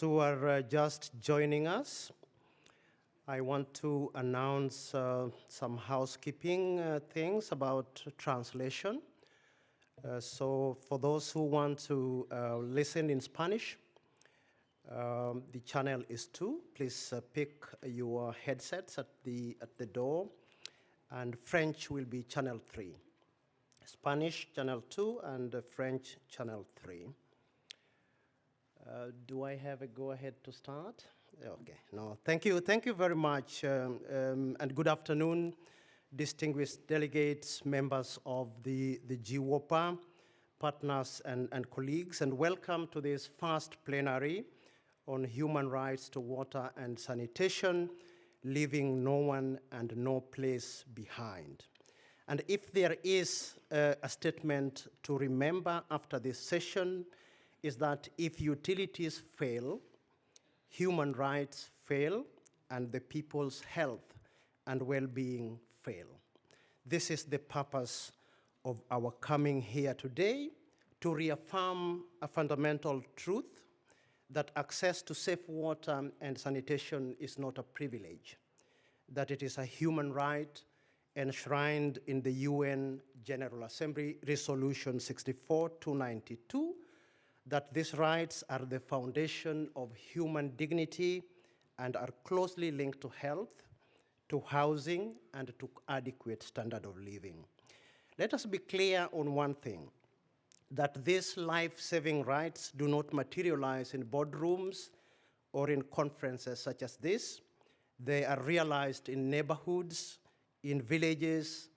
Who are just joining us, I want to announce some housekeeping things about translation. So for those who want to listen in Spanish, the channel is 2. Please pick your headsets at the door, and French will be channel 3. Spanish channel 2 and French channel 3. Do I have a go-ahead to start? Okay, no, thank you very much, and good afternoon, distinguished delegates, members of the GWOPA, partners and colleagues, and welcome to this first plenary on human rights to water and sanitation, leaving no one and no place behind. And if there is a statement to remember after this session, is that if utilities fail, human rights fail, and the people's health and well-being fail. This is the purpose of our coming here today, to reaffirm a fundamental truth that access to safe water and sanitation is not a privilege, that it is a human right enshrined in the UN General Assembly Resolution 64/292, that these rights are the foundation of human dignity and are closely linked to health, to housing, and to adequate standard of living. Let us be clear on one thing, that these life-saving rights do not materialize in boardrooms or in conferences such as this. They are realized in neighborhoods, in villages,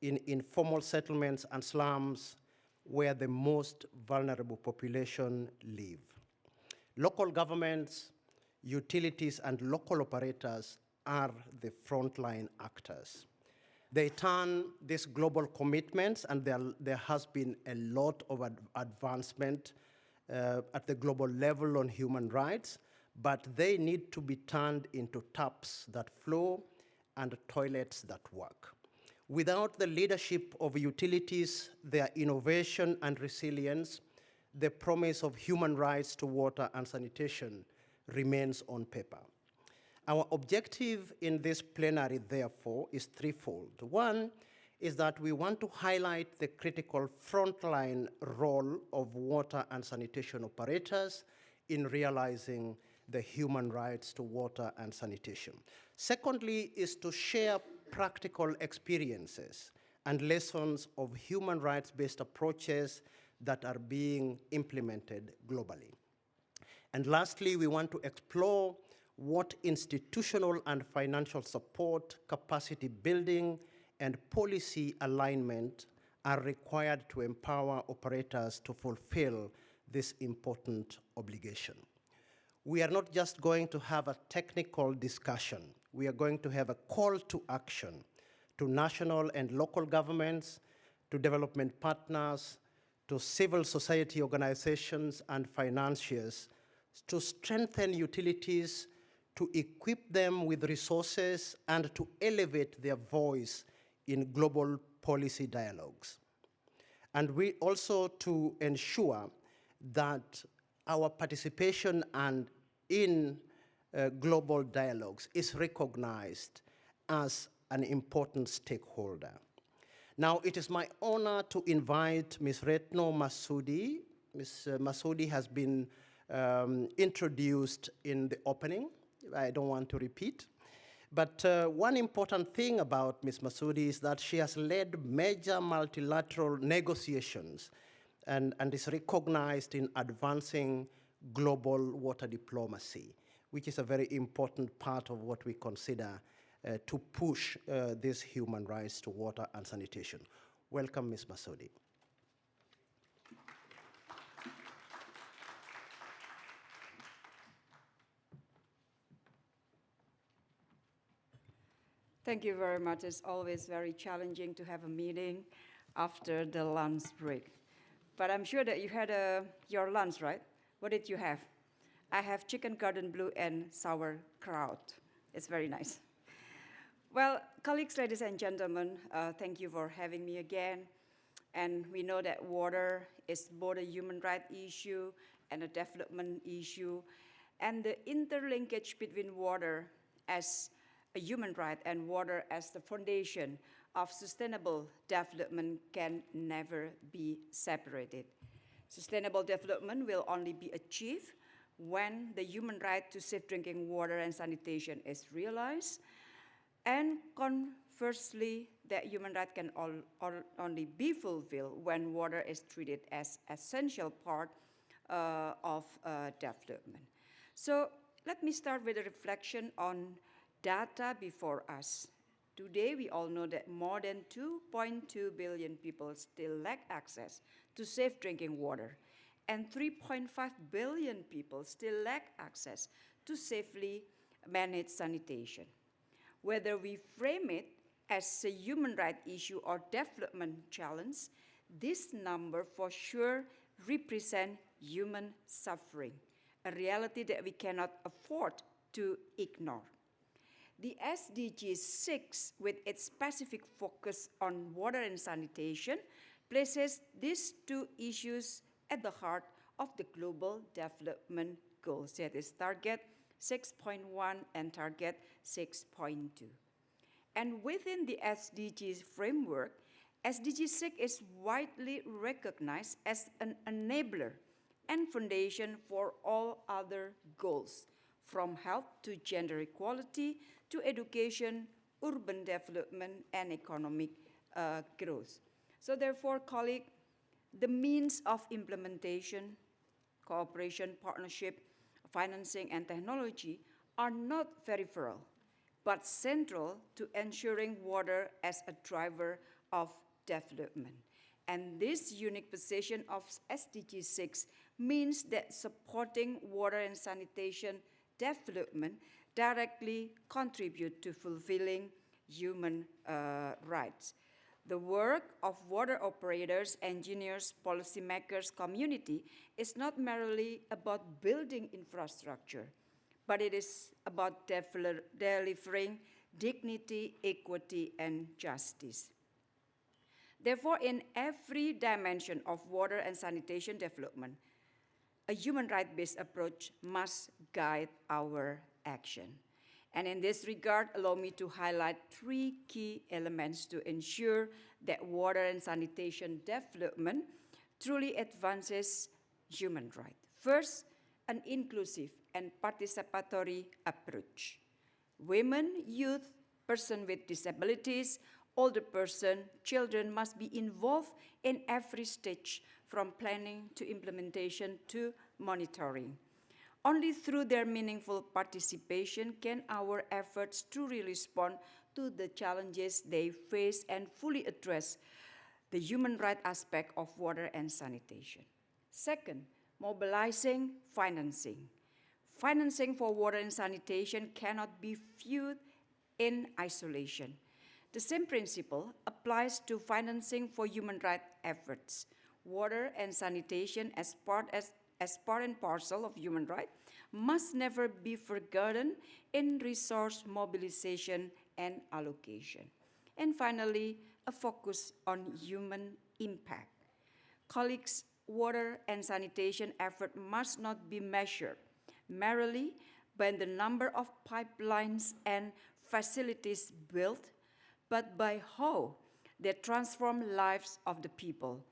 in informal settlements and slums, where the most vulnerable population live. Local governments, utilities, and local operators are the frontline actors. They turn these global commitments, and there has been a lot of advancement at the global level on human rights, but they need to be turned into taps that flow and toilets that work. Without the leadership of utilities, their innovation and resilience, the promise of human rights to water and sanitation remains on paper. Our objective in this plenary, therefore, is threefold. One is that we want to highlight the critical frontline role of water and sanitation operators in realizing the human rights to water and sanitation. Secondly is to share practical experiences and lessons of human rights-based approaches that are being implemented globally. And lastly, we want to explore what institutional and financial support, capacity building, and policy alignment are required to empower operators to fulfill this important obligation. We are not just going to have a technical discussion. We are going to have a call to action to national and local governments, to development partners, to civil society organizations and financiers to strengthen utilities, to equip them with resources, and to elevate their voice in global policy dialogues. And we also to ensure that our participation and in global dialogues is recognized as an important stakeholder. Now, it is my honor to invite Ms. Retno Masudi. Ms. Masudi has been introduced in the opening. I don't want to repeat. But one important thing about Ms. Masudi is that she has led major multilateral negotiations and is recognized in advancing global water diplomacy, which is a very important part of what we consider to push these human rights to water and sanitation. Welcome, Ms. Masudi. Thank you very much. It's always very challenging to have a meeting after the lunch break. But I'm sure that you had your lunch, right? What did you have? I have chicken garden blue and sauerkraut. It's very nice. Well, colleagues, ladies and gentlemen, thank you for having me again. And we know that water is both a human rights issue and a development issue. and the interlinkage between water as a human right and water as the foundation of sustainable development can never be separated. Sustainable development will only be achieved when the human right to safe drinking water and sanitation is realized, and conversely, that human right can only be fulfilled when water is treated as essential part of development. So let me start with a reflection on data before us. Today, we all know that more than 2.2 billion people still lack access to safe drinking water, and 3.5 billion people still lack access to safely managed sanitation. Whether we frame it as a human rights issue or development challenge, this number for sure represents human suffering, a reality that we cannot afford to ignore. The SDG 6, with its specific focus on water and sanitation, places these two issues at the heart of the global development goals, that is Target 6.1 and Target 6.2. And within the SDGs framework, SDG 6 is widely recognized as an enabler and foundation for all other goals, from health to gender equality to education, urban development, and economic growth. So therefore, colleagues, the means of implementation, cooperation, partnership, financing, and technology are not peripheral, but central to ensuring water as a driver of development. And this unique position of SDG 6 means that supporting water and sanitation development directly contribute to fulfilling human rights. The work of water operators, engineers, policymakers, community is not merely about building infrastructure, but it is about delivering dignity, equity, and justice. Therefore, in every dimension of water and sanitation development, a human rights-based approach must guide our action. And in this regard, allow me to highlight three key elements to ensure that water and sanitation development truly advances human rights. First, an inclusive and participatory approach. Women, youth, persons with disabilities, older persons, children must be involved in every stage, from planning to implementation to monitoring. Only through their meaningful participation can our efforts truly respond to the challenges they face and fully address the human rights aspect of water and sanitation. Second, mobilizing financing. Financing for water and sanitation cannot be viewed in isolation. The same principle applies to financing for human rights efforts. Water and sanitation as part and parcel of human rights must never be forgotten in resource mobilization and allocation. And finally, a focus on human impact. Colleagues, water and sanitation effort must not be measured merely by the number of pipelines and facilities built, but by how they transform lives of the people,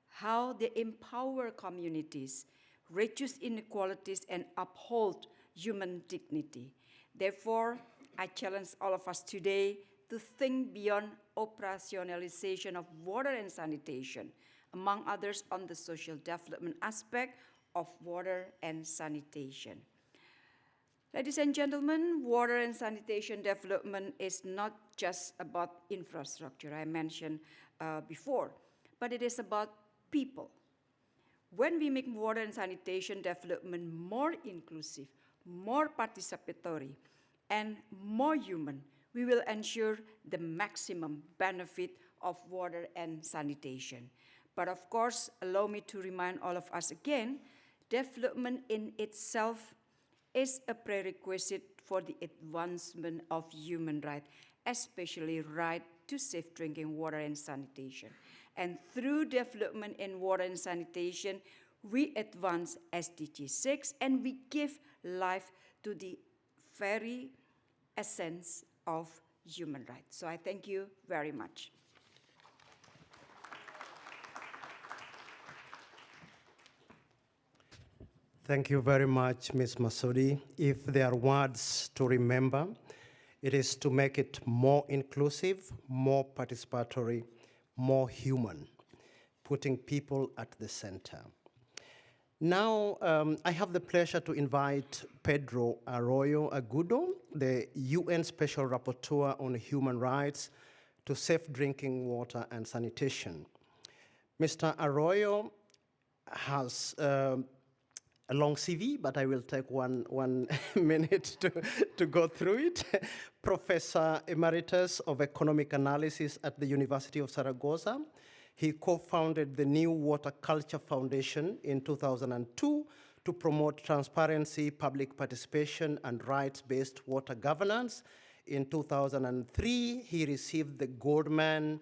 how they empower communities, reduce inequalities, and uphold human dignity. Therefore, I challenge all of us today to think beyond operationalization of water and sanitation, among others on the social development aspect of water and sanitation. Ladies and gentlemen, water and sanitation development is not just about infrastructure, I mentioned before, but it is about people. When we make water and sanitation development more inclusive, more participatory, and more human, we will ensure the maximum benefit of water and sanitation. But of course, allow me to remind all of us again, development in itself is a prerequisite for the advancement of human rights, especially right to safe drinking water and sanitation. And through development in water and sanitation, we advance SDG 6 and we give life to the very essence of human rights. So I thank you very much. Thank you very much, Ms. Masudi. If there are words to remember, it is to make it more inclusive, more participatory, more human, putting people at the center. Now, I have the pleasure to invite Pedro Arroyo Agudo, the UN Special Rapporteur on Human Rights, to safe drinking water and sanitation. Mr. Arroyo has a long CV, but I will take one minute to go through it. Professor Emeritus of Economic Analysis at the University of Zaragoza. He co-founded the New Water Culture Foundation in 2002 to promote transparency, public participation, and rights-based water governance. In 2003, he received the Goldman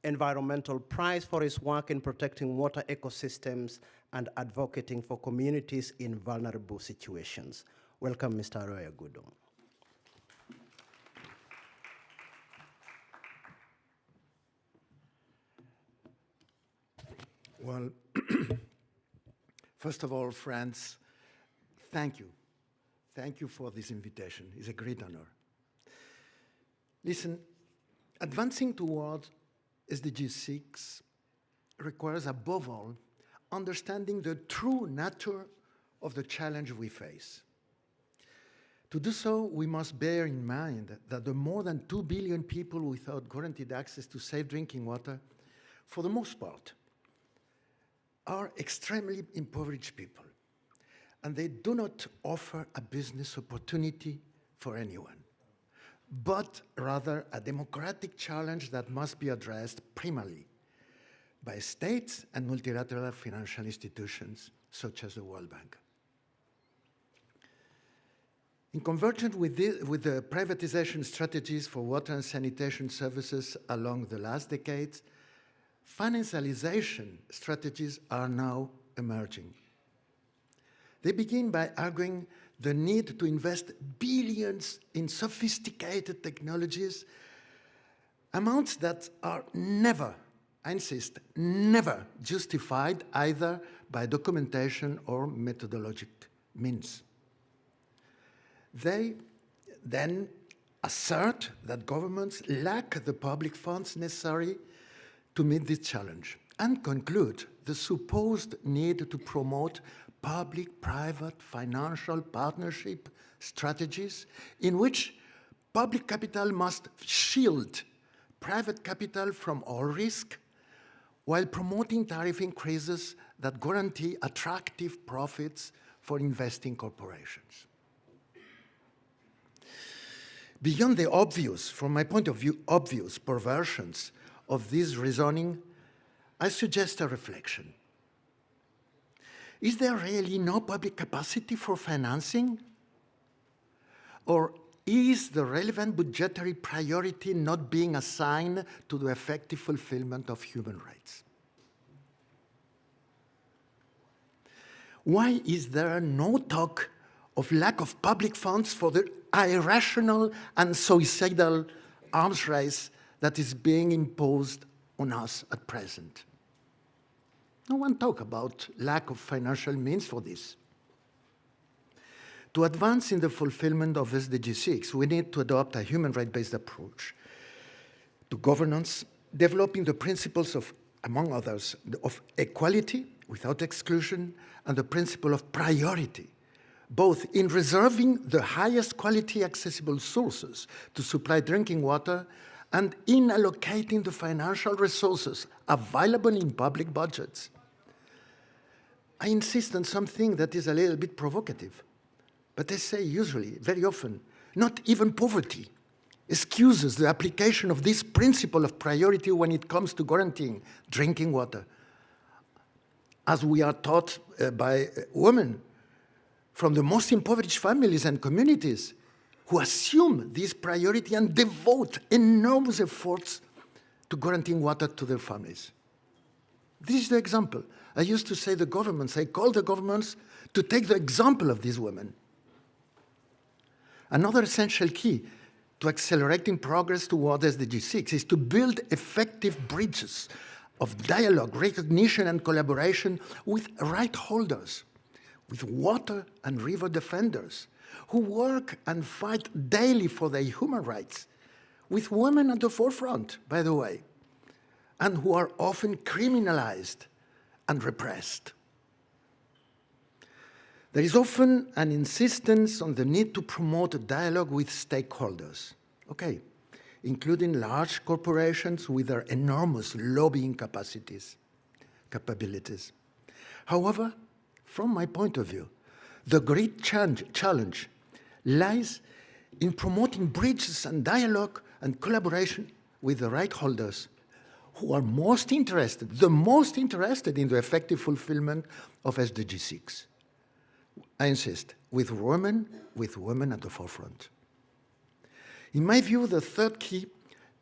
Environmental Prize for his work in protecting water ecosystems and advocating for communities in vulnerable situations. Welcome, Mr. Arroyo Agudo. Well, first of all, friends, thank you. Thank you for this invitation. It's a great honor. Listen, advancing towards SDG 6 requires, above all, understanding the true nature of the challenge we face. To do so, we must bear in mind that the more than 2 billion people without guaranteed access to safe drinking water, for the most part, are extremely impoverished people, and they do not offer a business opportunity for anyone, but rather a democratic challenge that must be addressed primarily by states and multilateral financial institutions such as the World Bank. In convergence with the privatization strategies for water and sanitation services along the last decades, financialization strategies are now emerging. They begin by arguing the need to invest billions in sophisticated technologies, amounts that are never, I insist, never justified either by documentation or methodologic means. They then assert that governments lack the public funds necessary to meet this challenge and conclude the supposed need to promote public-private financial partnership strategies in which public capital must shield private capital from all risk while promoting tariff increases that guarantee attractive profits for investing corporations. Beyond the obvious, from my point of view, obvious perversions of this reasoning, I suggest a reflection. Is there really no public capacity for financing? Or is the relevant budgetary priority not being assigned to the effective fulfillment of human rights? Why is there no talk of lack of public funds for the irrational and suicidal arms race that is being imposed on us at present? No one talks about lack of financial means for this. To advance in the fulfillment of SDG 6, we need to adopt a human rights-based approach to governance, developing the principles of, among others, of equality without exclusion and the principle of priority, both in reserving the highest quality accessible sources to supply drinking water and in allocating the financial resources available in public budgets. I insist on something that is a little bit provocative, but I say usually, very often, not even poverty excuses the application of this principle of priority when it comes to guaranteeing drinking water. As we are taught by women from the most impoverished families and communities who assume this priority and devote enormous efforts to guaranteeing water to their families. This is the example. I used to say the governments, I call the governments to take the example of these women. Another essential key to accelerating progress toward SDG 6 is to build effective bridges of dialogue, recognition, and collaboration with right holders, with water and river defenders, who work and fight daily for their human rights, with women at the forefront, by the way, and who are often criminalized and repressed. There is often an insistence on the need to promote a dialogue with stakeholders, including large corporations with their enormous lobbying capabilities. However, from my point of view, the great challenge lies in promoting bridges and dialogue and collaboration with the right holders who are the most interested in the effective fulfillment of SDG 6. I insist, with women at the forefront. In my view, the third key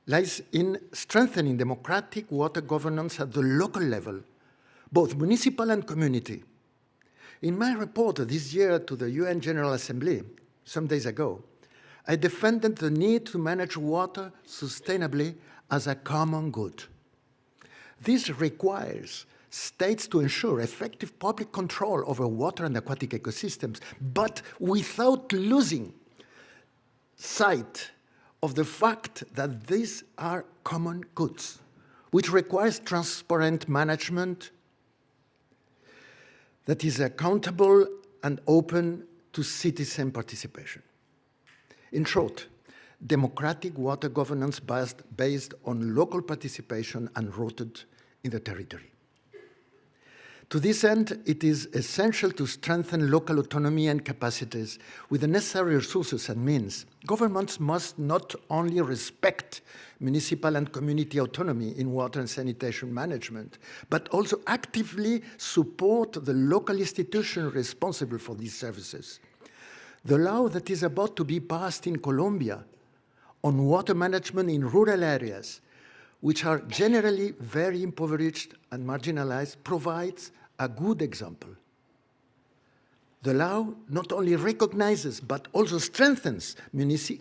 lies in strengthening democratic water governance at the local level, both municipal and community. In my report this year to the UN General Assembly, some days ago, I defended the need to manage water sustainably as a common good. This requires states to ensure effective public control over water and aquatic ecosystems, but without losing sight of the fact that these are common goods, which requires transparent management that is accountable and open to citizen participation. In short, democratic water governance based on local participation and rooted in the territory. To this end, it is essential to strengthen local autonomy and capacities with the necessary resources and means. Governments must not only respect municipal and community autonomy in water and sanitation management, but also actively support the local institutions responsible for these services. The law that is about to be passed in Colombia on water management in rural areas, which are generally very impoverished and marginalized, provides a good example. The law not only recognizes but also strengthens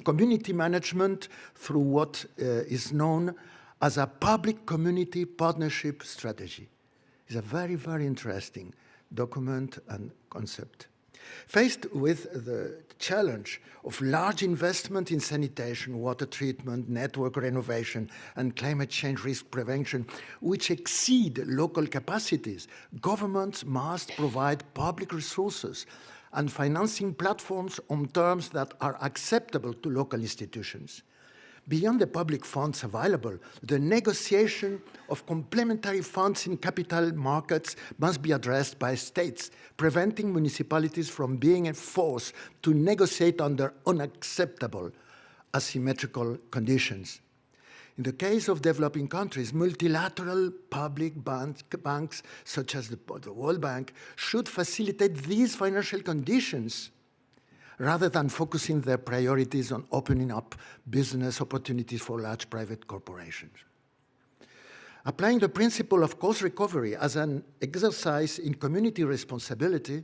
community management through what is known as a public-community partnership strategy. It's a very, very interesting document and concept. Faced with the challenge of large investment in sanitation, water treatment, network renovation, and climate change risk prevention, which exceed local capacities, governments must provide public resources and financing platforms on terms that are acceptable to local institutions. Beyond the public funds available, the negotiation of complementary funds in capital markets must be addressed by states, preventing municipalities from being forced to negotiate under unacceptable asymmetrical conditions. In the case of developing countries, multilateral public banks such as the World Bank should facilitate these financial conditions rather than focusing their priorities on opening up business opportunities for large private corporations. Applying the principle of cost recovery as an exercise in community responsibility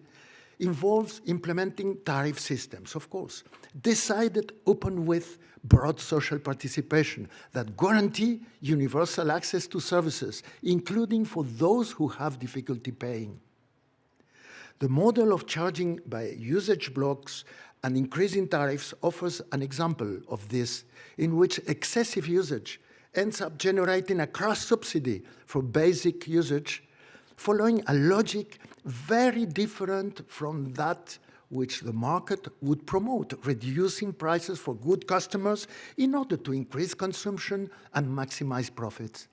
involves implementing tariff systems, of course, decided open with broad social participation that guarantee universal access to services, including for those who have difficulty paying. The model of charging by usage blocks and increasing tariffs offers an example of this, in which excessive usage ends up generating a cross-subsidy for basic usage, following a logic very different from that which the market would promote, reducing prices for good customers in order to increase consumption and maximize profits.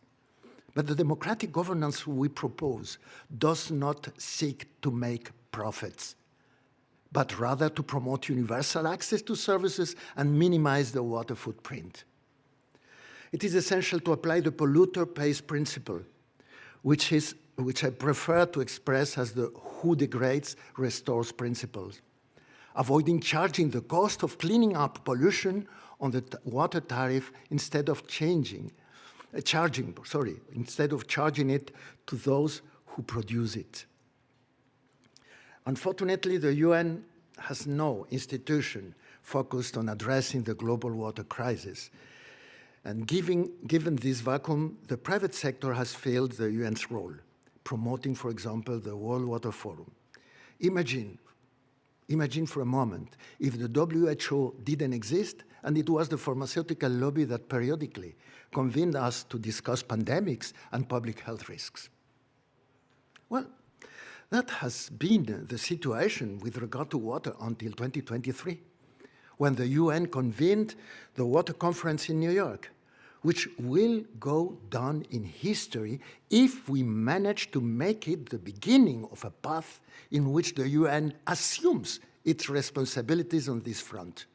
But the democratic governance we propose does not seek to make profits, but rather to promote universal access to services and minimize the water footprint. It is essential to apply the polluter pays principle, which I prefer to express as the who degrades restores principles, avoiding charging the cost of cleaning up pollution on the water tariff instead of changing instead of charging it to those who produce it. Unfortunately, the UN has no institution focused on addressing the global water crisis. And given this vacuum, the private sector has failed the UN's role, promoting, for example, the World Water Forum. Imagine for a moment if the WHO didn't exist and it was the pharmaceutical lobby that periodically convened us to discuss pandemics and public health risks. Well, that has been the situation with regard to water until 2023, when the UN convened the Water Conference in New York, which will go down in history if we manage to make it the beginning of a path in which the UN assumes its responsibilities on this front.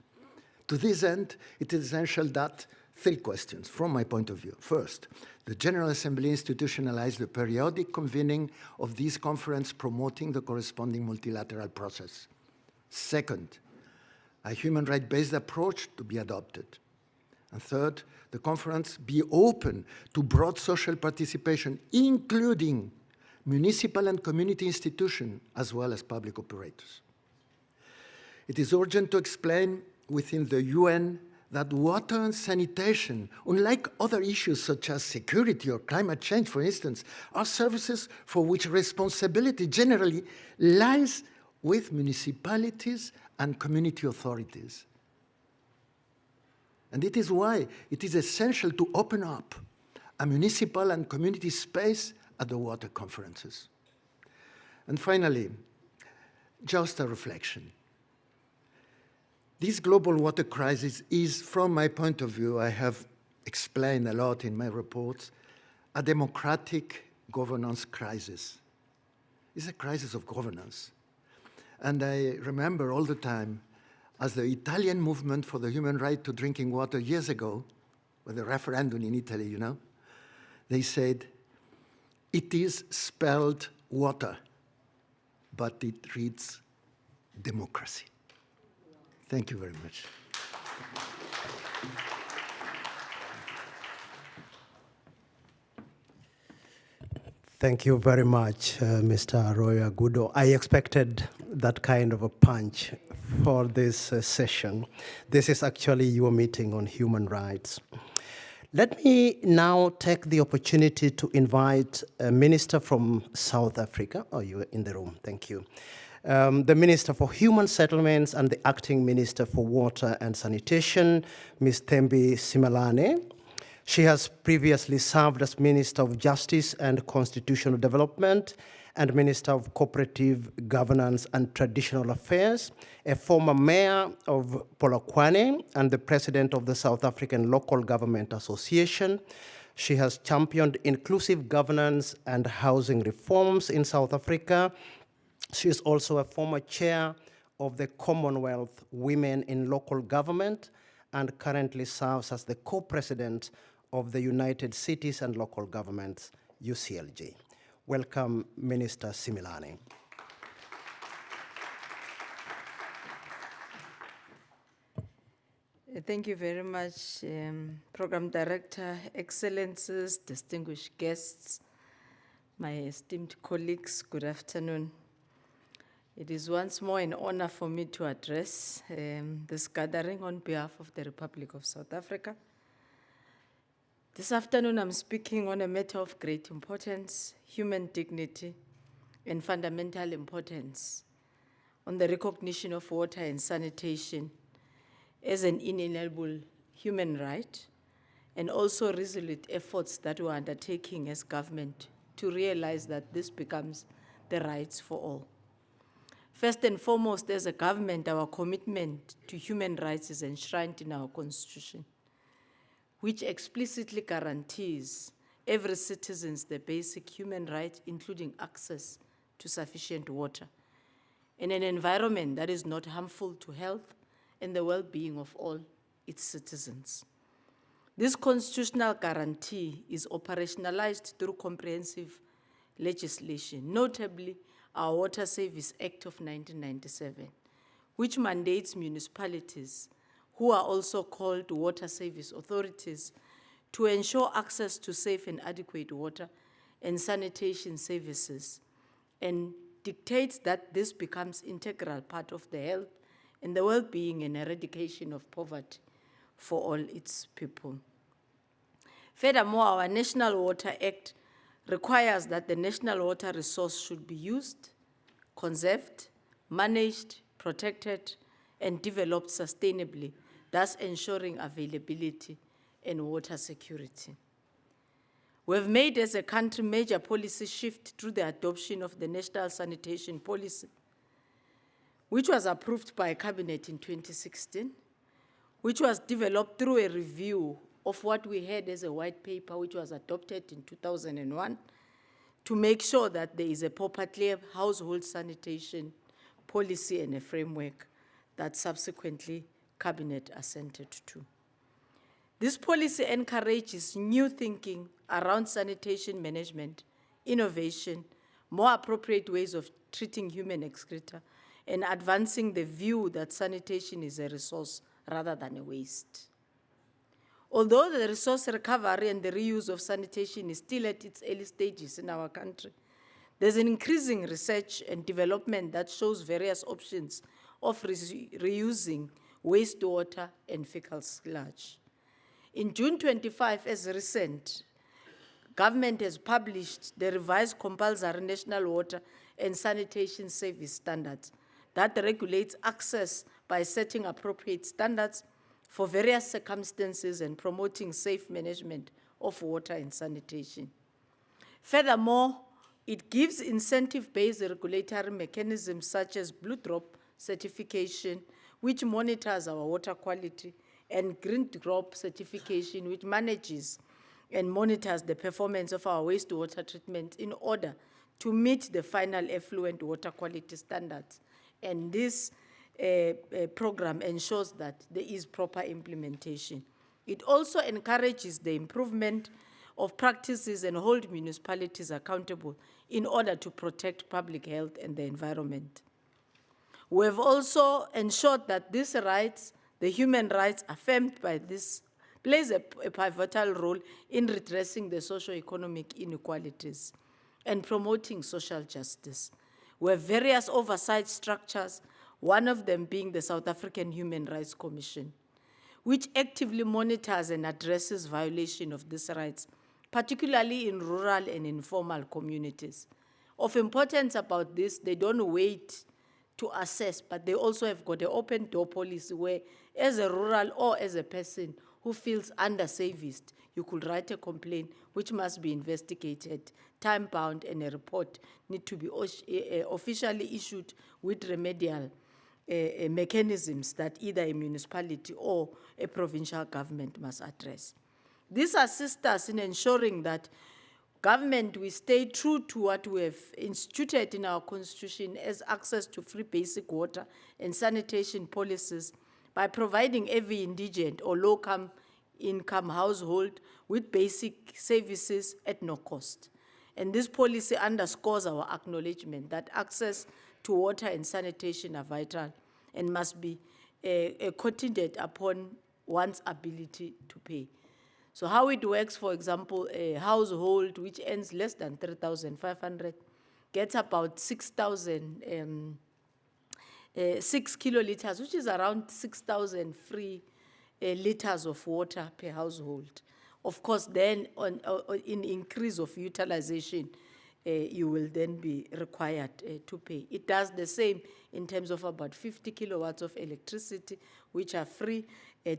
To this end, it is essential that 3 questions from my point of view. First, the General Assembly institutionalized the periodic convening of this conference, promoting the corresponding multilateral process. Second, a human rights-based approach to be adopted. And third, the conference be open to broad social participation, including municipal and community institutions, as well as public operators. It is urgent to explain within the UN that water and sanitation, unlike other issues such as security or climate change, for instance, are services for which responsibility generally lies with municipalities and community authorities. And it is why it is essential to open up a municipal and community space at the water conferences. And finally, just a reflection. This global water crisis is, from my point of view, I have explained a lot in my reports, a democratic governance crisis. It's a crisis of governance. And I remember all the time, as the Italian movement for the human right to drinking water years ago, with the referendum in Italy, you know, they said, it is spelled water, but it reads democracy. Thank you very much. Thank you very much, Mr. Arroyo Agudo. I expected that kind of a punch for this session. This is actually your meeting on human rights. Let me now take the opportunity to invite a minister from South Africa. Oh, you're in the room, thank you. The Minister for Human Settlements and the Acting Minister for Water and Sanitation, Ms. Thembi Simelane. She has previously served as Minister of Justice and Constitutional Development and Minister of Cooperative Governance and Traditional Affairs, a former mayor of Polokwane and the president of the South African Local Government Association. She has championed inclusive governance and housing reforms in South Africa. She is also a former chair of the Commonwealth Women in Local Government and currently serves as the co-president of the United Cities and Local Governments, UCLG. Welcome, Minister Simelane. Thank you very much, Program Director, Excellencies, distinguished guests, my esteemed colleagues, good afternoon. It is once more an honor for me to address this gathering on behalf of the Republic of South Africa. This afternoon, I'm speaking on a matter of great importance, human dignity, and fundamental importance, on the recognition of water and sanitation as an inalienable human right, and also resolute efforts that we're undertaking as government to realize that this becomes the rights for all. First and foremost, as a government, our commitment to human rights is enshrined in our Constitution, which explicitly guarantees every citizen the basic human right, including access to sufficient water, in an environment that is not harmful to health and the well-being of all its citizens. This constitutional guarantee is operationalized through comprehensive legislation, notably our Water Service Act of 1997, which mandates municipalities, who are also called water service authorities, to ensure access to safe and adequate water and sanitation services, and dictates that this becomes integral part of the health and the well-being and eradication of poverty for all its people. Furthermore, our National Water Act requires that the national water resource should be used, conserved, managed, protected, and developed sustainably, thus ensuring availability and water security. We have made as a country major policy shift through the adoption of the National Sanitation Policy, which was approved by Cabinet in 2016, which was developed through a review of what we had as a white paper, which was adopted in 2001, to make sure that there is a proper, clear household sanitation policy and a framework that subsequently Cabinet assented to. This policy encourages new thinking around sanitation management, innovation, more appropriate ways of treating human excreta, and advancing the view that sanitation is a resource rather than a waste. Although the resource recovery and the reuse of sanitation is still at its early stages in our country, there's an increasing research and development that shows various options of reusing wastewater and fecal sludge. In June 25, as recent, government has published the revised compulsory national water and sanitation service standards that regulates access by setting appropriate standards for various circumstances and promoting safe management of water and sanitation. Furthermore, it gives incentive-based regulatory mechanisms such as Blue Drop certification, which monitors our water quality, and Green Drop certification, which manages and monitors the performance of our wastewater treatment in order to meet the final effluent water quality standards. And this program ensures that there is proper implementation. It also encourages the improvement of practices and hold municipalities accountable in order to protect public health and the environment. We have also ensured that these rights, the human rights affirmed by this, plays a pivotal role in redressing the socio-economic inequalities and promoting social justice. We have various oversight structures, one of them being the South African Human Rights Commission, which actively monitors and addresses violation of these rights, particularly in rural and informal communities. Of importance about this, they don't wait to assess, but they also have got an open door policy where, as a rural or as a person who feels under-serviced, you could write a complaint which must be investigated, time-bound, and a report need to be officially issued with remedial mechanisms that either a municipality or a provincial government must address. This assists us in ensuring that government, we stay true to what we have instituted in our constitution as access to free basic water and sanitation policies by providing every indigent or low-income household with basic services at no cost. And this policy underscores our acknowledgement that access to water and sanitation are vital and must be contingent upon one's ability to pay. So how it works, for example, a household which earns less than 3,500 gets about 6 kiloliters, which is around 6,000 free liters of water per household. Of course, then in increase of utilization, you will then be required to pay. It does the same in terms of about 50 kilowatts of electricity, which are free,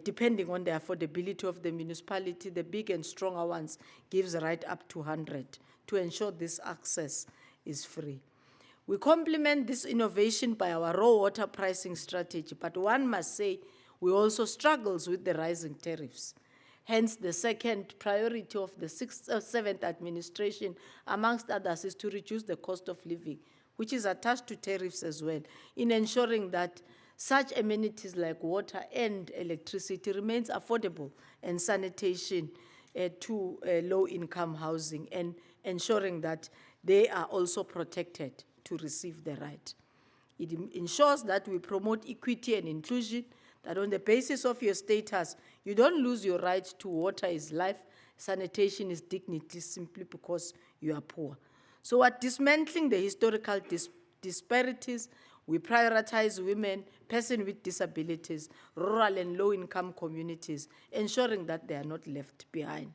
depending on the affordability of the municipality. The big and stronger ones gives right up to 100 to ensure this access is free. We complement this innovation by our raw water pricing strategy, but one must say we also struggles with the rising tariffs. Hence, the second priority of the 6th or 7th administration, amongst others, is to reduce the cost of living, which is attached to tariffs as well, in ensuring that such amenities like water and electricity remains affordable and sanitation to low-income housing, and ensuring that they are also protected to receive the right. It ensures that we promote equity and inclusion, that on the basis of your status, you don't lose your right to water is life sanitation is dignity simply because you are poor. So we're dismantling the historical disparities. We prioritize women, persons with disabilities, rural and low-income communities, ensuring that they are not left behind.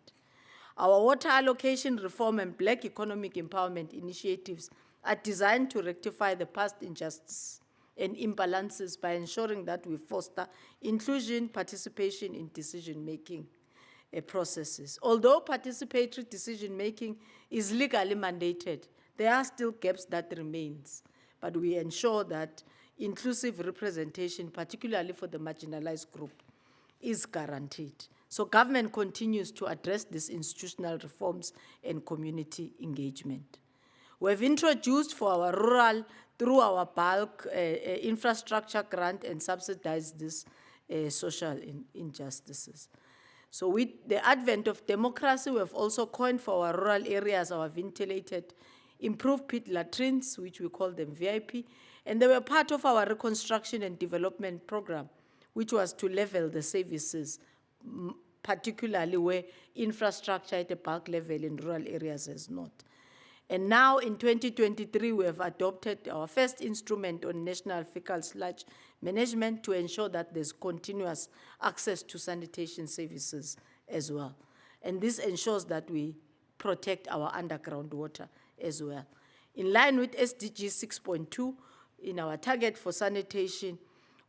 Our water allocation reform and Black economic empowerment initiatives are designed to rectify the past injustice and imbalances by ensuring that we foster inclusion, participation in decision-making processes. Although participatory decision-making is legally mandated, there are still gaps that remains, but we ensure that inclusive representation, particularly for the marginalized group, is guaranteed. So government continues to address these institutional reforms and community engagement. We have introduced for our rural, through our bulk infrastructure grant and subsidized these social injustices. So with the advent of democracy, we have also coined for our rural areas our ventilated, improved pit latrines, which we call them VIP, and they were part of our reconstruction and development program, which was to level the services, particularly where infrastructure at a bulk level in rural areas is not. And now in 2023, we have adopted our first instrument on national fecal sludge management to ensure that there's continuous access to sanitation services as well. And this ensures that we protect our underground water as well. In line with SDG 6.2, in our target for sanitation,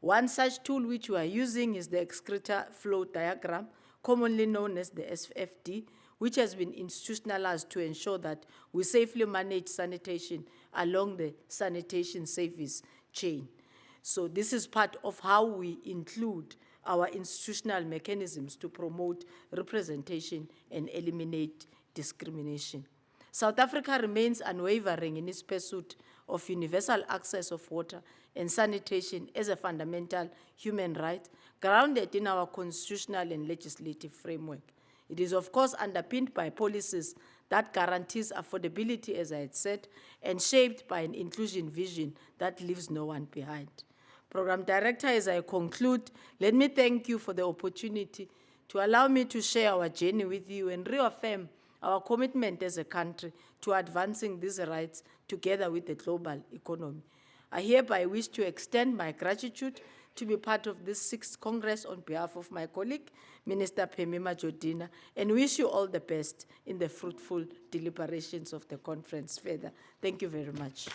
one such tool which we are using is the excreta flow diagram, commonly known as the SFD, which has been institutionalized to ensure that we safely manage sanitation along the sanitation service chain. So this is part of how we include our institutional mechanisms to promote representation and eliminate discrimination. South Africa remains unwavering in its pursuit of universal access of water and sanitation as a fundamental human right, grounded in our constitutional and legislative framework. It is, of course, underpinned by policies that guarantees affordability, as I had said, and shaped by an inclusion vision that leaves no one behind. Program Director, as I conclude, let me thank you for the opportunity to allow me to share our journey with you and reaffirm our commitment as a country to advancing these rights together with the global economy. I hereby wish to extend my gratitude to be part of this 6th Congress on behalf of my colleague, Minister Phemima Jordina, and wish you all the best in the fruitful deliberations of the conference further. Thank you very much.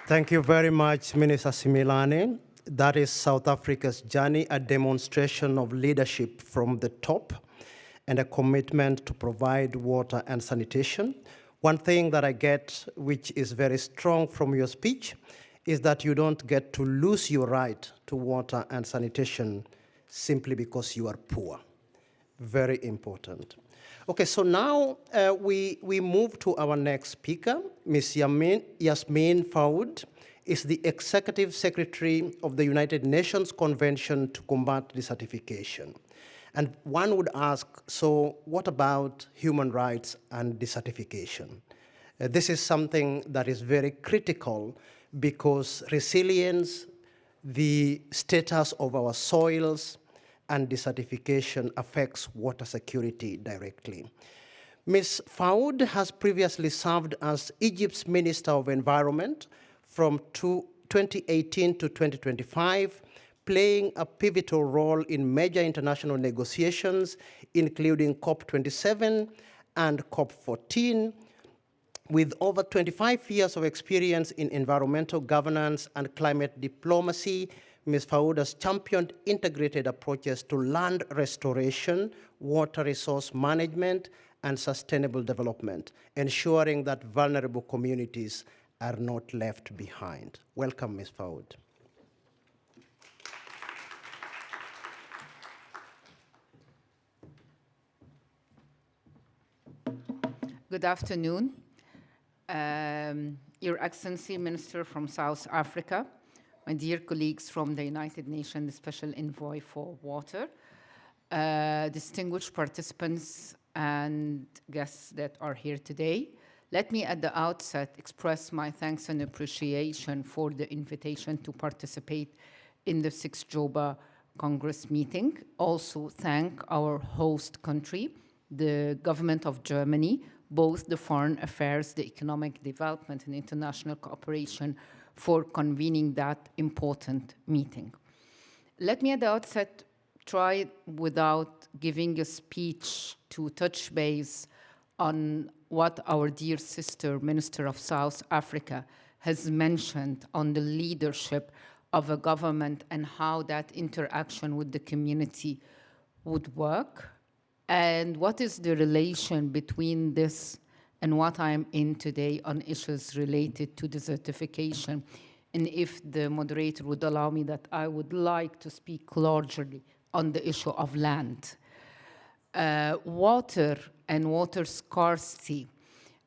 Thank you very much, Minister Similane. That is South Africa's journey, a demonstration of leadership from the top and a commitment to provide water and sanitation. One thing that I get, which is very strong from your speech, is that you don't get to lose your right to water and sanitation simply because you are poor. Very important. Okay, so now we move to our next speaker. Ms. Yasmin Faoud is the Executive Secretary of the United Nations Convention to Combat Desertification. And one would ask, so what about human rights and desertification? This is something that is very critical because resilience, the status of our soils, and desertification affects water security directly. Ms. Faoud has previously served as Egypt's Minister of Environment from 2018 to 2025, playing a pivotal role in major international negotiations, including COP27 and COP14. With over 25 years of experience in environmental governance and climate diplomacy, Ms. Faoud has championed integrated approaches to land restoration, water resource management, and sustainable development, ensuring that vulnerable communities are not left behind. Welcome, Ms. Faoud. Good afternoon. Your Excellency, Minister from South Africa, my dear colleagues from the United Nations Special Envoy for Water, distinguished participants and guests that are here today, let me at the outset express my thanks and appreciation for the invitation to participate in the 6th JOBA Congress meeting. Also thank our host country, the government of Germany, both the foreign affairs, the economic development and international cooperation for convening that important meeting. Let me at the outset try, without giving a speech, to touch base on what our dear sister, Minister of South Africa, has mentioned on the leadership of a government and how that interaction with the community would work, and what is the relation between this and what I'm in today on issues related to desertification. And if the moderator would allow me, that I would like to speak largely on the issue of land. Water and water scarcity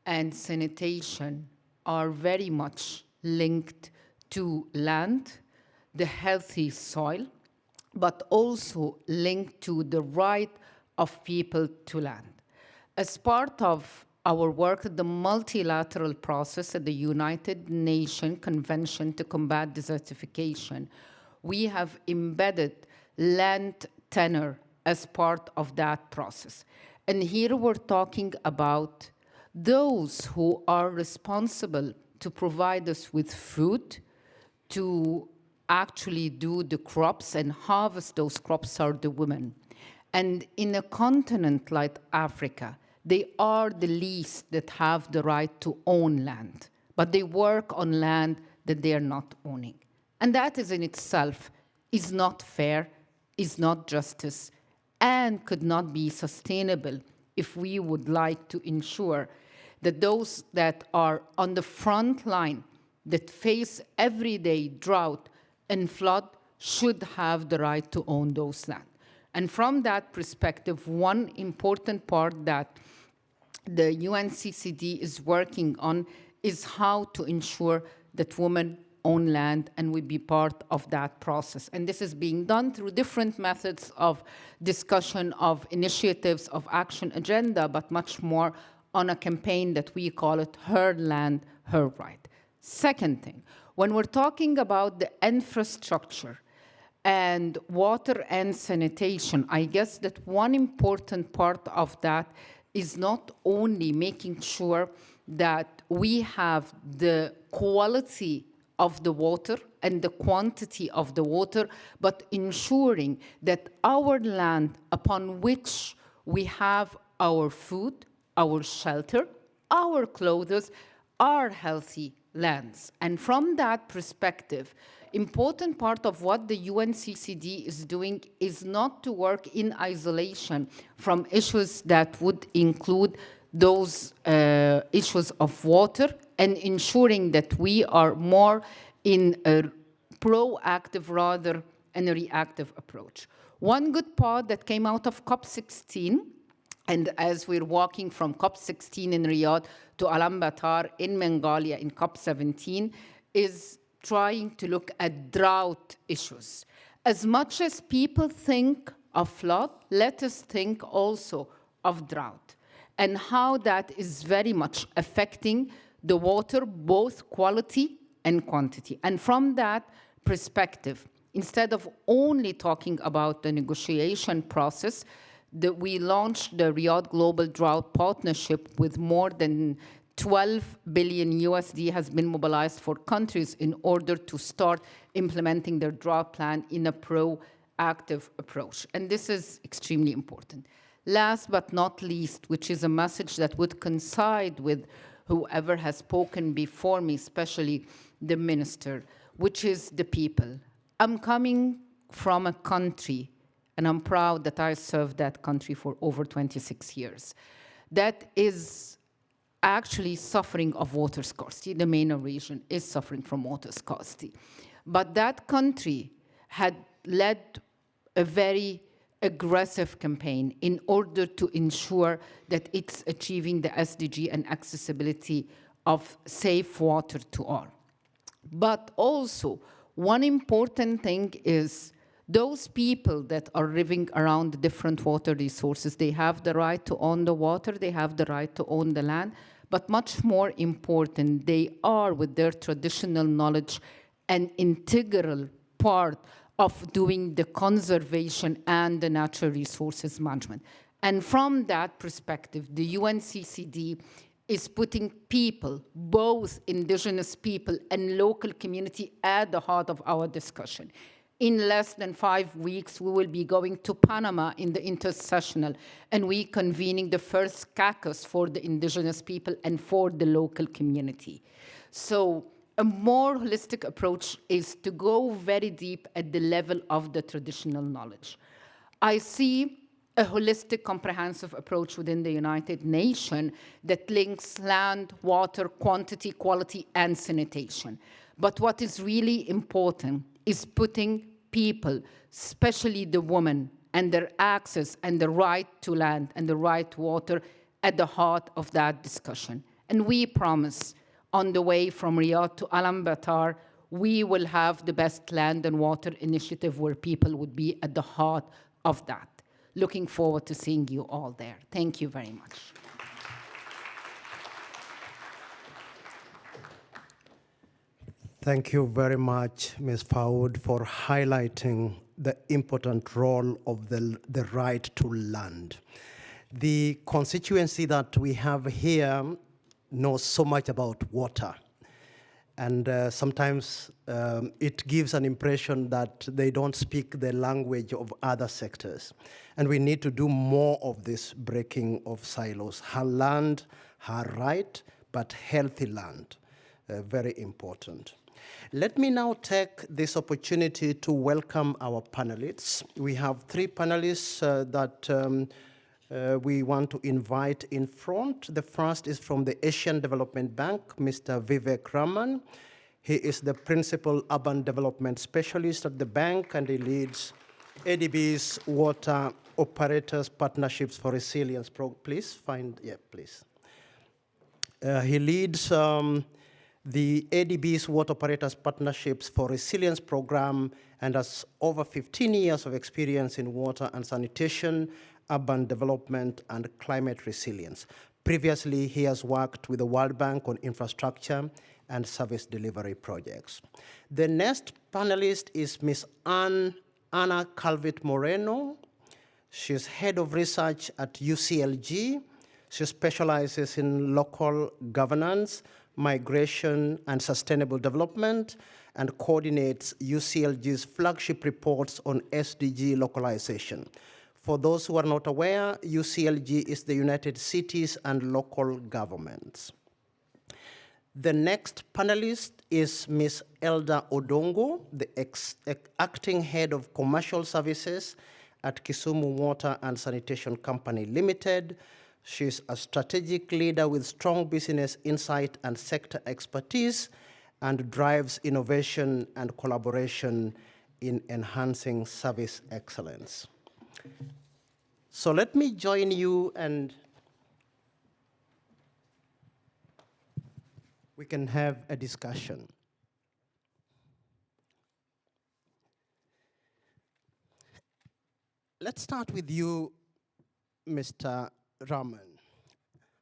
and sanitation are very much linked to land, the healthy soil, but also linked to the right of people to land. As part of our work, the multilateral process at the United Nations Convention to Combat Desertification, we have embedded land tenure as part of that process. And here we're talking about those who are responsible to provide us with food, to actually do the crops and harvest those crops are the women. And in a continent like Africa, they are the least that have the right to own land, but they work on land that they are not owning. And that is in itself is not fair, is not justice, and could not be sustainable if we would like to ensure that those that are on the front line, that face everyday drought and flood, should have the right to own those land. And from that perspective, one important part that the UNCCD is working on is how to ensure that women own land and will be part of that process. And this is being done through different methods of discussion, of initiatives, of action agenda, but much more on a campaign that we call it Her Land, Her Right. Second thing, when we're talking about the infrastructure and water and sanitation, I guess that one important part of that is not only making sure that we have the quality of the water and the quantity of the water, but ensuring that our land upon which we have our food, our shelter, our clothes, are healthy lands. And from that perspective, important part of what the UNCCD is doing is not to work in isolation from issues that would include those issues of water, and ensuring that we are more in a proactive rather than a reactive approach. One good part that came out of COP16, and as we're walking from COP16 in Riyadh to Ulaanbaatar in Mongolia in COP17, is trying to look at drought issues. As much as people think of flood, let us think also of drought and how that is very much affecting the water, both quality and quantity. And from that perspective, instead of only talking about the negotiation process, we launched the Riyadh Global Drought Partnership with more than 12 billion USD has been mobilized for countries in order to start implementing their drought plan in a proactive approach. And this is extremely important. Last but not least, which is a message that would coincide with whoever has spoken before me, especially the minister, which is the people. I'm coming from a country, and I'm proud that I served that country for over 26 years, that is actually suffering of water scarcity. The MENA region is suffering from water scarcity. But that country had led a very aggressive campaign in order to ensure that it's achieving the SDG and accessibility of safe water to all. But also, one important thing is those people that are living around the different water resources, they have the right to own the water, they have the right to own the land, but much more important, they are, with their traditional knowledge, an integral part of doing the conservation and the natural resources management. And from that perspective, the UNCCD is putting people, both indigenous people and local community, at the heart of our discussion. In less than 5 weeks, we will be going to Panama in the intersessional, and we convening the first caucus for the indigenous people and for the local community. So a more holistic approach is to go very deep at the level of the traditional knowledge. I see a holistic, comprehensive approach within the United Nations that links land, water, quantity, quality, and sanitation. But what is really important is putting people, especially the women, and their access and the right to land and the right to water at the heart of that discussion. And we promise, on the way from Riyadh to Ulaanbaatar, we will have the best land and water initiative where people would be at the heart of that. Looking forward to seeing you all there. Thank you very much. Thank you very much, Ms. Faoud, for highlighting the important role of the right to land. The constituency that we have here knows so much about water. And sometimes it gives an impression that they don't speak the language of other sectors. And we need to do more of this breaking of silos. Her land, her right, but healthy land, very important. Let me now take this opportunity to welcome our panelists. We have 3 panelists that we want to invite in front. The first is from the Asian Development Bank, Mr. Vivek Raman. He is the Principal Urban Development Specialist at the bank, and he leads ADB's Water Operators Partnerships for Resilience. Please. He leads the ADB's Water Operators Partnerships for Resilience program and has over 15 years of experience in water and sanitation, urban development, and climate resilience. Previously, he has worked with the World Bank on infrastructure and service delivery projects. The next panelist is Ms. Ana Calvit Moreno. She's head of research at UCLG. She specializes in local governance, migration, and sustainable development, and coordinates UCLG's flagship reports on SDG localization. For those who are not aware, UCLG is the United Cities and Local Governments. The next panelist is Ms. Elda Odongo, the acting head of commercial services at Kisumu Water and Sanitation Company Limited. She's a strategic leader with strong business insight and sector expertise, and drives innovation and collaboration in enhancing service excellence. So let me join you, and we can have a discussion. Let's start with you, Mr. Raman.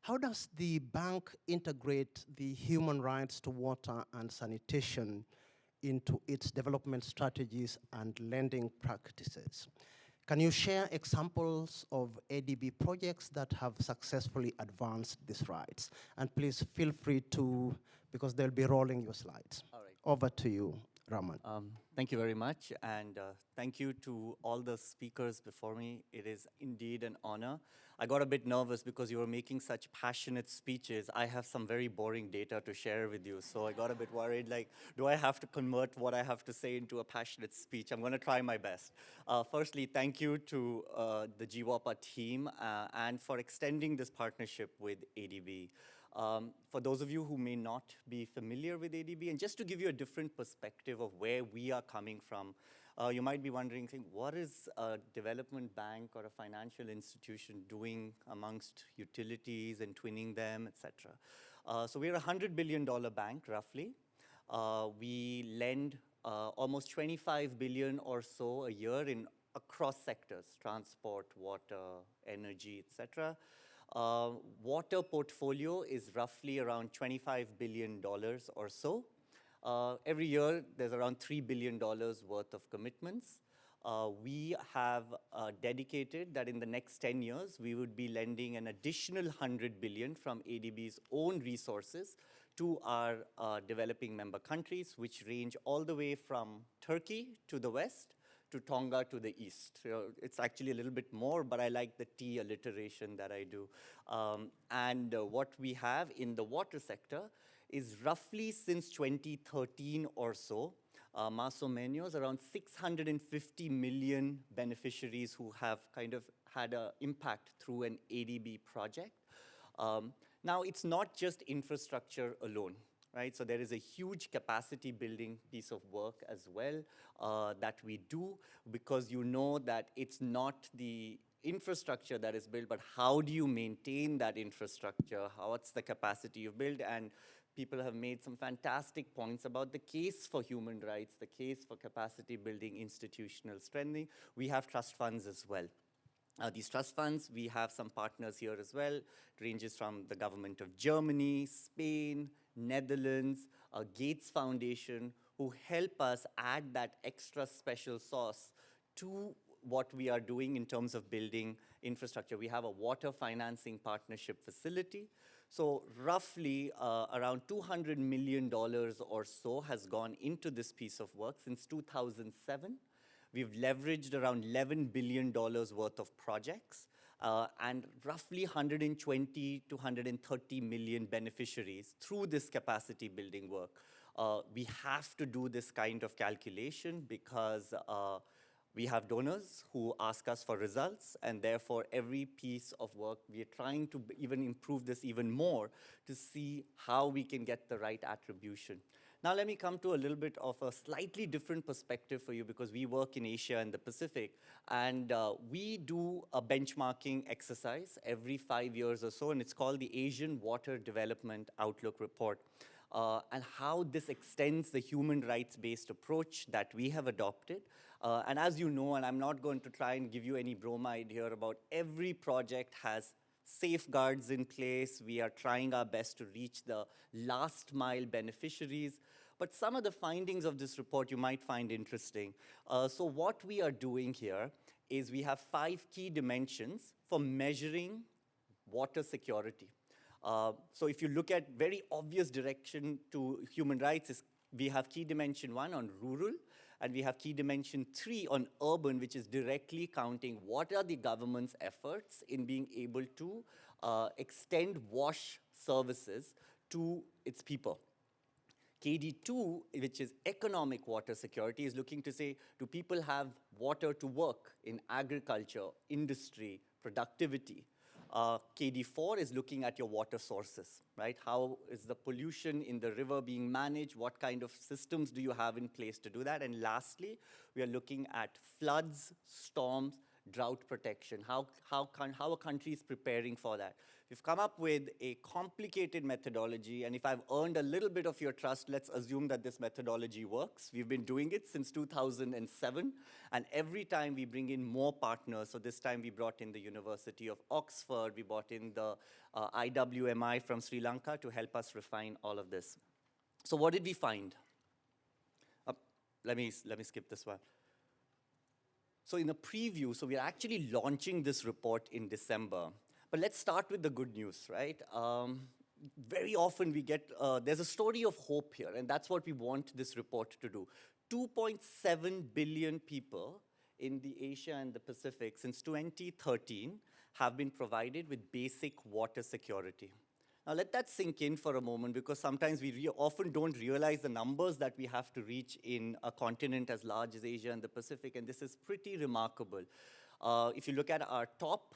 How does the bank integrate the human rights to water and sanitation into its development strategies and lending practices? Can you share examples of ADB projects that have successfully advanced these rights? And please feel free to, because they'll be rolling your slides. All right. Over to you, Raman. Thank you very much, and thank you to all the speakers before me. It is indeed an honor. I got a bit nervous because you were making such passionate speeches. I have some very boring data to share with you, so I got a bit worried, like, do I have to convert what I have to say into a passionate speech? I'm gonna try my best. Firstly, thank you to the GWOPA team and for extending this partnership with ADB. For those of you who may not be familiar with ADB, and just to give you a different perspective of where we are coming from, you might be wondering, what is a development bank or a financial institution doing amongst utilities and twinning them, et cetera? So we're a $100 billion bank, roughly. We lend almost 25 billion or so a year in across sectors, transport, water, energy, et cetera. Water portfolio is roughly around $25 billion or so. Every year, there's around $3 billion worth of commitments. We have dedicated that in the next 10 years, we would be lending an additional 100 billion from ADB's own resources to our developing member countries, which range all the way from Turkey to the west to Tonga to the east. It's actually a little bit more, but I like the T alliteration that I do. What we have in the water sector is roughly since 2013 or so, más o menos, around 650 million beneficiaries who have kind of had an impact through an ADB project. Now, it's not just infrastructure alone, right? So there is a huge capacity building piece of work as well that we do, because you know that it's not the infrastructure that is built, but how do you maintain that infrastructure? What's the capacity you build? And people have made some fantastic points about the case for human rights, the case for capacity building, institutional strengthening. We have trust funds as well. These trust funds, we have some partners here as well. It ranges from the government of Germany, Spain, Netherlands, Gates Foundation, who help us add that extra special sauce to what we are doing in terms of building infrastructure. We have a water financing partnership facility. So roughly around $200 million or so has gone into this piece of work since 2007. We've leveraged around $11 billion worth of projects and roughly 120 to 130 million beneficiaries through this capacity building work. We have to do this kind of calculation because we have donors who ask us for results, and therefore every piece of work, we are trying to even improve this even more to see how we can get the right attribution. Now let me come to a little bit of a slightly different perspective for you, because we work in Asia and the Pacific, and we do a benchmarking exercise every 5 years or so, and it's called the Asian Water Development Outlook Report. And how this extends the human rights-based approach that we have adopted. And as you know, and I'm not going to try and give you any bromide here about every project has safeguards in place. We are trying our best to reach the last mile beneficiaries. But some of the findings of this report you might find interesting. So what we are doing here is we have 5 key dimensions for measuring water security. So if you look at very obvious direction to human rights, we have key dimension 1 on rural, and we have key dimension 3 on urban, which is directly counting what are the government's efforts in being able to extend wash services to its people. KD2, which is economic water security, is looking to say, do people have water to work in agriculture, industry, productivity? KD4 is looking at your water sources, right? How is the pollution in the river being managed? What kind of systems do you have in place to do that? And lastly, we are looking at floods, storms, drought protection. How are countries preparing for that? We've come up with a complicated methodology, and if I've earned a little bit of your trust, let's assume that this methodology works. We've been doing it since 2007, and every time we bring in more partners. So this time we brought in the University of Oxford, we brought in the IWMI from Sri Lanka to help us refine all of this. So what did we find? Let me skip this one. So in a preview, so we're actually launching this report in December. But let's start with the good news, right? Very often we get, there's a story of hope here, and that's what we want this report to do. 2.7 billion people in the Asia and the Pacific since 2013 have been provided with basic water security. Now let that sink in for a moment, because sometimes we often don't realize the numbers that we have to reach in a continent as large as Asia and the Pacific, and this is pretty remarkable. If you look at our top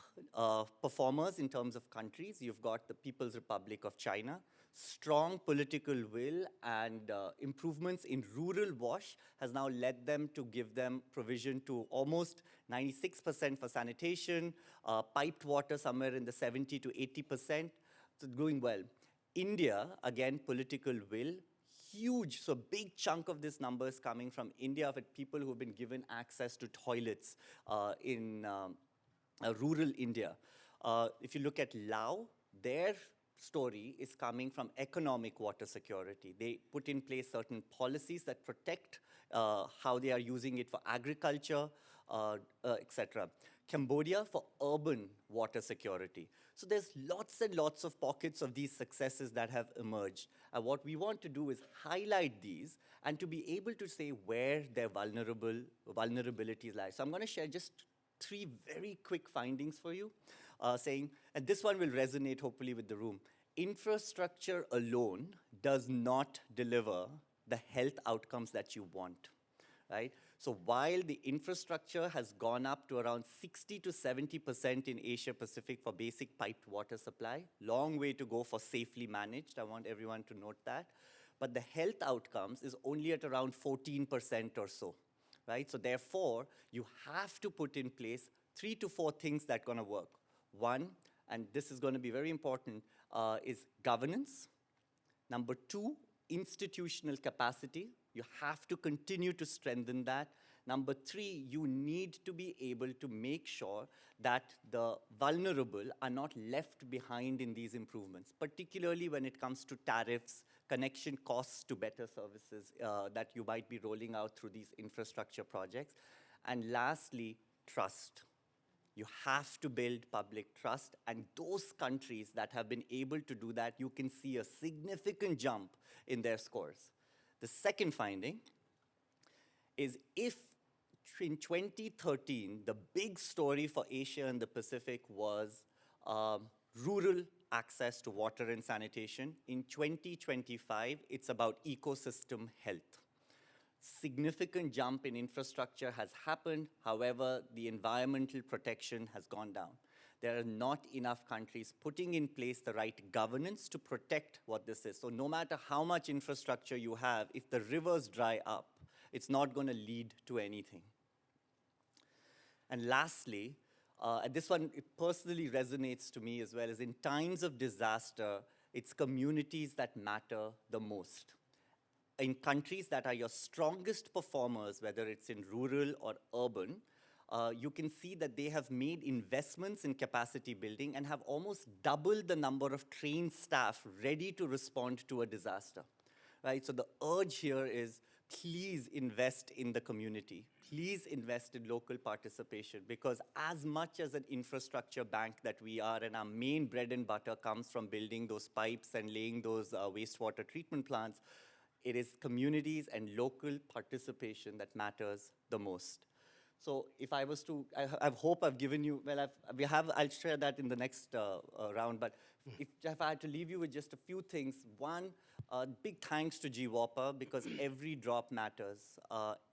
performers in terms of countries, you've got the People's Republic of China. Strong political will and improvements in rural wash has now led them to give them provision to almost 96% for sanitation, piped water somewhere in the 70 to 80%. So doing well. India, again, political will, huge. So big chunk of this number is coming from India, with people who have been given access to toilets in rural India. If you look at Laos, their story is coming from economic water security. They put in place certain policies that protect how they are using it for agriculture, etc. Cambodia for urban water security. So there's lots and lots of pockets of these successes that have emerged. And what we want to do is highlight these and to be able to say where their vulnerabilities lie. So I'm going to share just 3 very quick findings for you, saying, and this one will resonate hopefully with the room. Infrastructure alone does not deliver the health outcomes that you want, right? So while the infrastructure has gone up to around 60 to 70% in Asia Pacific for basic piped water supply, long way to go for safely managed, I want everyone to note that. But the health outcomes is only at around 14% or so, right? So therefore, you have to put in place 3 to 4 things that are gonna work. One, and this is gonna be very important, is governance. Number 2, institutional capacity. You have to continue to strengthen that. Number 3, you need to be able to make sure that the vulnerable are not left behind in these improvements, particularly when it comes to tariffs, connection costs to better services that you might be rolling out through these infrastructure projects. And lastly, trust. You have to build public trust, and those countries that have been able to do that, you can see a significant jump in their scores. The second finding is if in 2013, the big story for Asia and the Pacific was rural access to water and sanitation, in 2025, it's about ecosystem health. Significant jump in infrastructure has happened. However, the environmental protection has gone down. There are not enough countries putting in place the right governance to protect what this is. So no matter how much infrastructure you have, if the rivers dry up, it's not going to lead to anything. And lastly, and this one it personally resonates to me as well, is in times of disaster, it's communities that matter the most. In countries that are your strongest performers, whether it's in rural or urban, you can see that they have made investments in capacity building and have almost doubled the number of trained staff ready to respond to a disaster, right? So the urge here is please invest in the community. Please invest in local participation, because as much as an infrastructure bank that we are, and our main bread and butter comes from building those pipes and laying those wastewater treatment plants, it is communities and local participation that matters the most. So if I was to, I hope I've given you, well, I'll share that in the next round, but if I had to leave you with just a few things, one, big thanks to GWOPA, because every drop matters.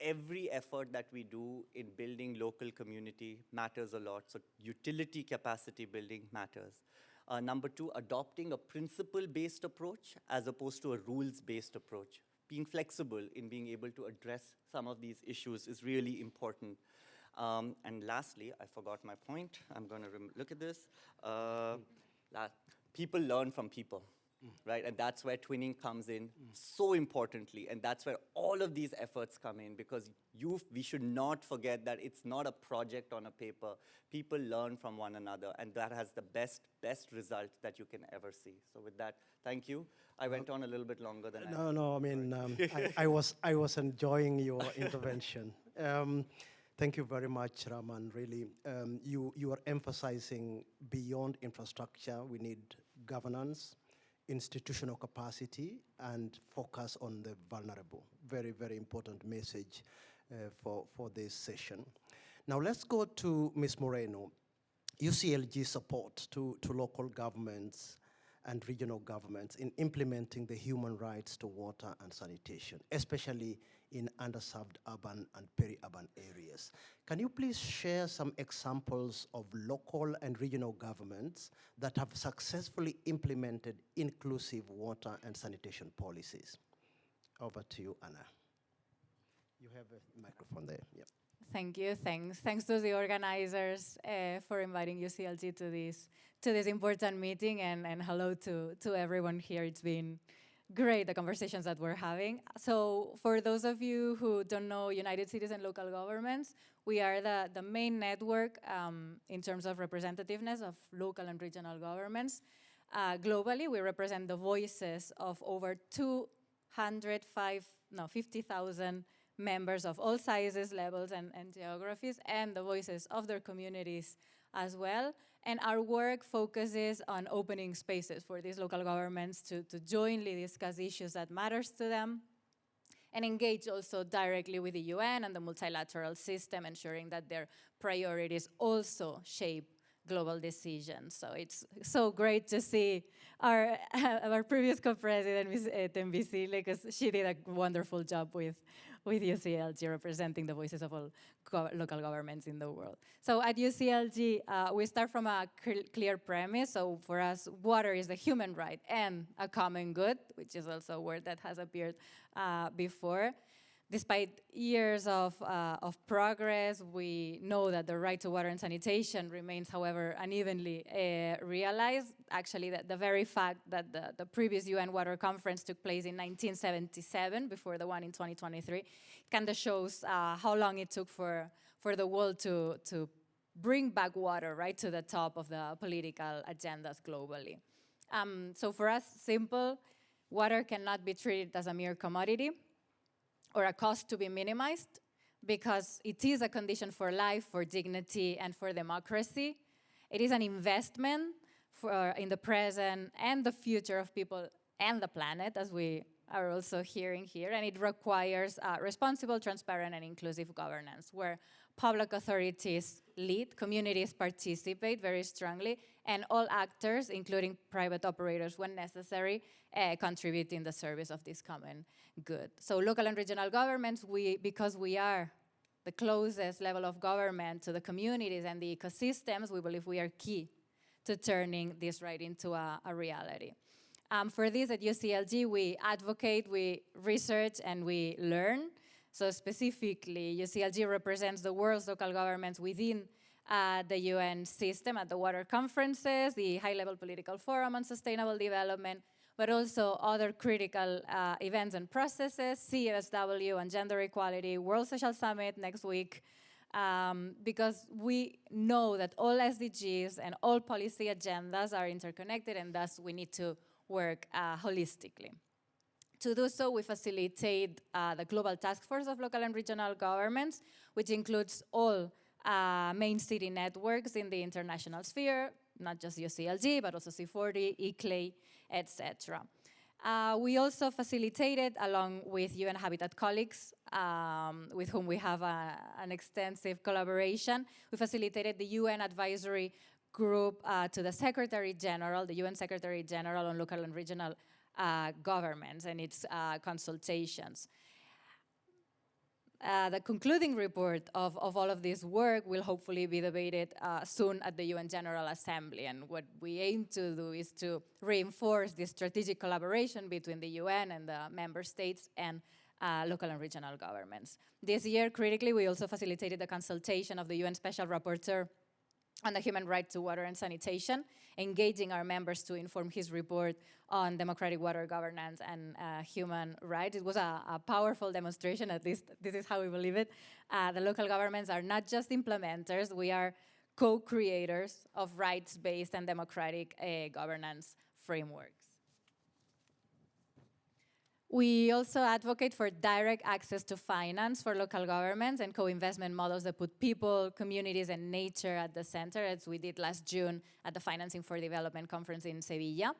Every effort that we do in building local community matters a lot, so utility capacity building matters. Number 2, adopting a principle-based approach as opposed to a rules-based approach. Being flexible in being able to address some of these issues is really important. And lastly, I forgot my point. I'm going to look at this. People learn from people, right? And that's where twinning comes in so importantly. And that's where all of these efforts come in, because we should not forget that it's not a project on a paper. People learn from one another, and that has the best result that you can ever see. So with that, thank you. I went on a little bit longer than No, I mean, I was enjoying your intervention. Thank you very much, Raman, really. You are emphasizing beyond infrastructure, we need governance, institutional capacity, and focus on the vulnerable. Very, very important message for this session. Now let's go to Ms. Moreno. UCLG support to local governments and regional governments in implementing the human rights to water and sanitation, especially in underserved urban and peri-urban areas. Can you please share some examples of local and regional governments that have successfully implemented inclusive water and sanitation policies? Over to you, Anna. You have a microphone there. Yep. Thank you. Thanks to the organizers for inviting UCLG to this important meeting, and hello to everyone here. It's been great, the conversations that we're having. So for those of you who don't know United Cities and Local Governments, we are the main network in terms of representativeness of local and regional governments. Globally, we represent the voices of over 50,000 members of all sizes, levels, and geographies, and the voices of their communities as well. And our work focuses on opening spaces for these local governments to jointly discuss issues that matters to them, and engage also directly with the UN and the multilateral system, ensuring that their priorities also shape global decisions. So it's so great to see our, our previous co-president, Ms. Tembisile, because she did a wonderful job with UCLG, representing the voices of all local governments in the world. So at UCLG, we start from a clear premise. So for us, water is a human right and a common good, which is also a word that has appeared before. Despite years of progress, we know that the right to water and sanitation remains, however, unevenly realized. Actually, the very fact that the previous UN Water Conference took place in 1977, before the one in 2023, kind of shows how long it took for the world to bring back water right to the top of the political agendas globally. So for us, simple, water cannot be treated as a mere commodity or a cost to be minimized, because it is a condition for life, for dignity, and for democracy. It is an investment in the present and the future of people and the planet, as we are also hearing here, and it requires responsible, transparent, and inclusive governance, where public authorities lead, communities participate very strongly, and all actors, including private operators when necessary, contribute in the service of this common good. So local and regional governments, because we are the closest level of government to the communities and the ecosystems, we believe we are key to turning this right into a reality. For this at UCLG, we advocate, we research, and we learn. So specifically, UCLG represents the world's local governments within the UN system at the water conferences, the high-level political forum on sustainable development, but also other critical events and processes, CSW and gender equality, World Social Summit next week, because we know that all SDGs and all policy agendas are interconnected, and thus we need to work holistically. To do so, we facilitate the Global Task Force of Local and Regional Governments, which includes all main city networks in the international sphere, not just UCLG, but also C40, ICLEI, etc. We also facilitated, along with UN Habitat colleagues, with whom we have an extensive collaboration, we facilitated the UN Advisory Group to the Secretary General, the UN Secretary General on Local and Regional Governments and its consultations. The concluding report of all of this work will hopefully be debated soon at the UN General Assembly. And what we aim to do is to reinforce this strategic collaboration between the UN and the member states and local and regional governments. This year, critically, we also facilitated the consultation of the UN Special Rapporteur on the human right to water and sanitation, engaging our members to inform his report on democratic water governance and human rights. It was a powerful demonstration, at least this is how we believe it. The local governments are not just implementers, we are co-creators of rights-based and democratic governance frameworks. We also advocate for direct access to finance for local governments and co-investment models that put people, communities, and nature at the center, as we did last June at the Financing for Development conference in Sevilla.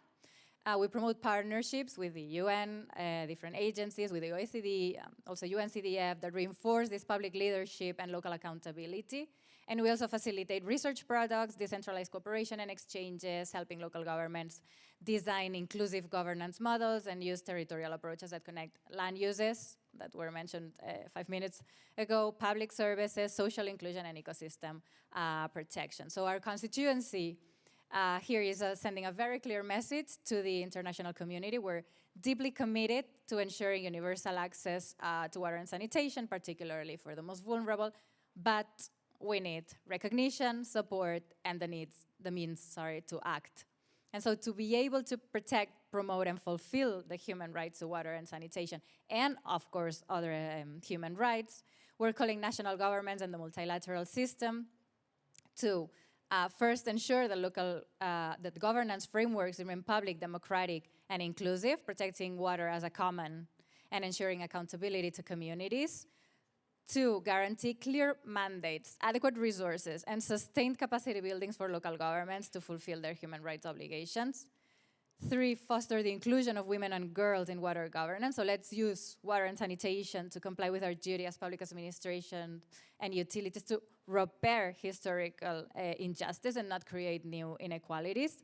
We promote partnerships with the UN, different agencies, with the OECD, also UNCDF, that reinforce this public leadership and local accountability. And we also facilitate research products, decentralized cooperation and exchanges, helping local governments design inclusive governance models and use territorial approaches that connect land uses that were mentioned 5 minutes ago, public services, social inclusion, and ecosystem protection. So our constituency here is sending a very clear message to the international community. We're deeply committed to ensuring universal access to water and sanitation, particularly for the most vulnerable, but we need recognition, support, and the means to act. And so to be able to protect, promote, and fulfill the human rights to water and sanitation, and of course other human rights, we're calling national governments and the multilateral system to First, ensure that governance frameworks remain public, democratic, and inclusive, protecting water as a common and ensuring accountability to communities. 2, guarantee clear mandates, adequate resources, and sustained capacity buildings for local governments to fulfill their human rights obligations. 3, foster the inclusion of women and girls in water governance. So let's use water and sanitation to comply with our duty as public administration and utilities to repair historical injustice and not create new inequalities.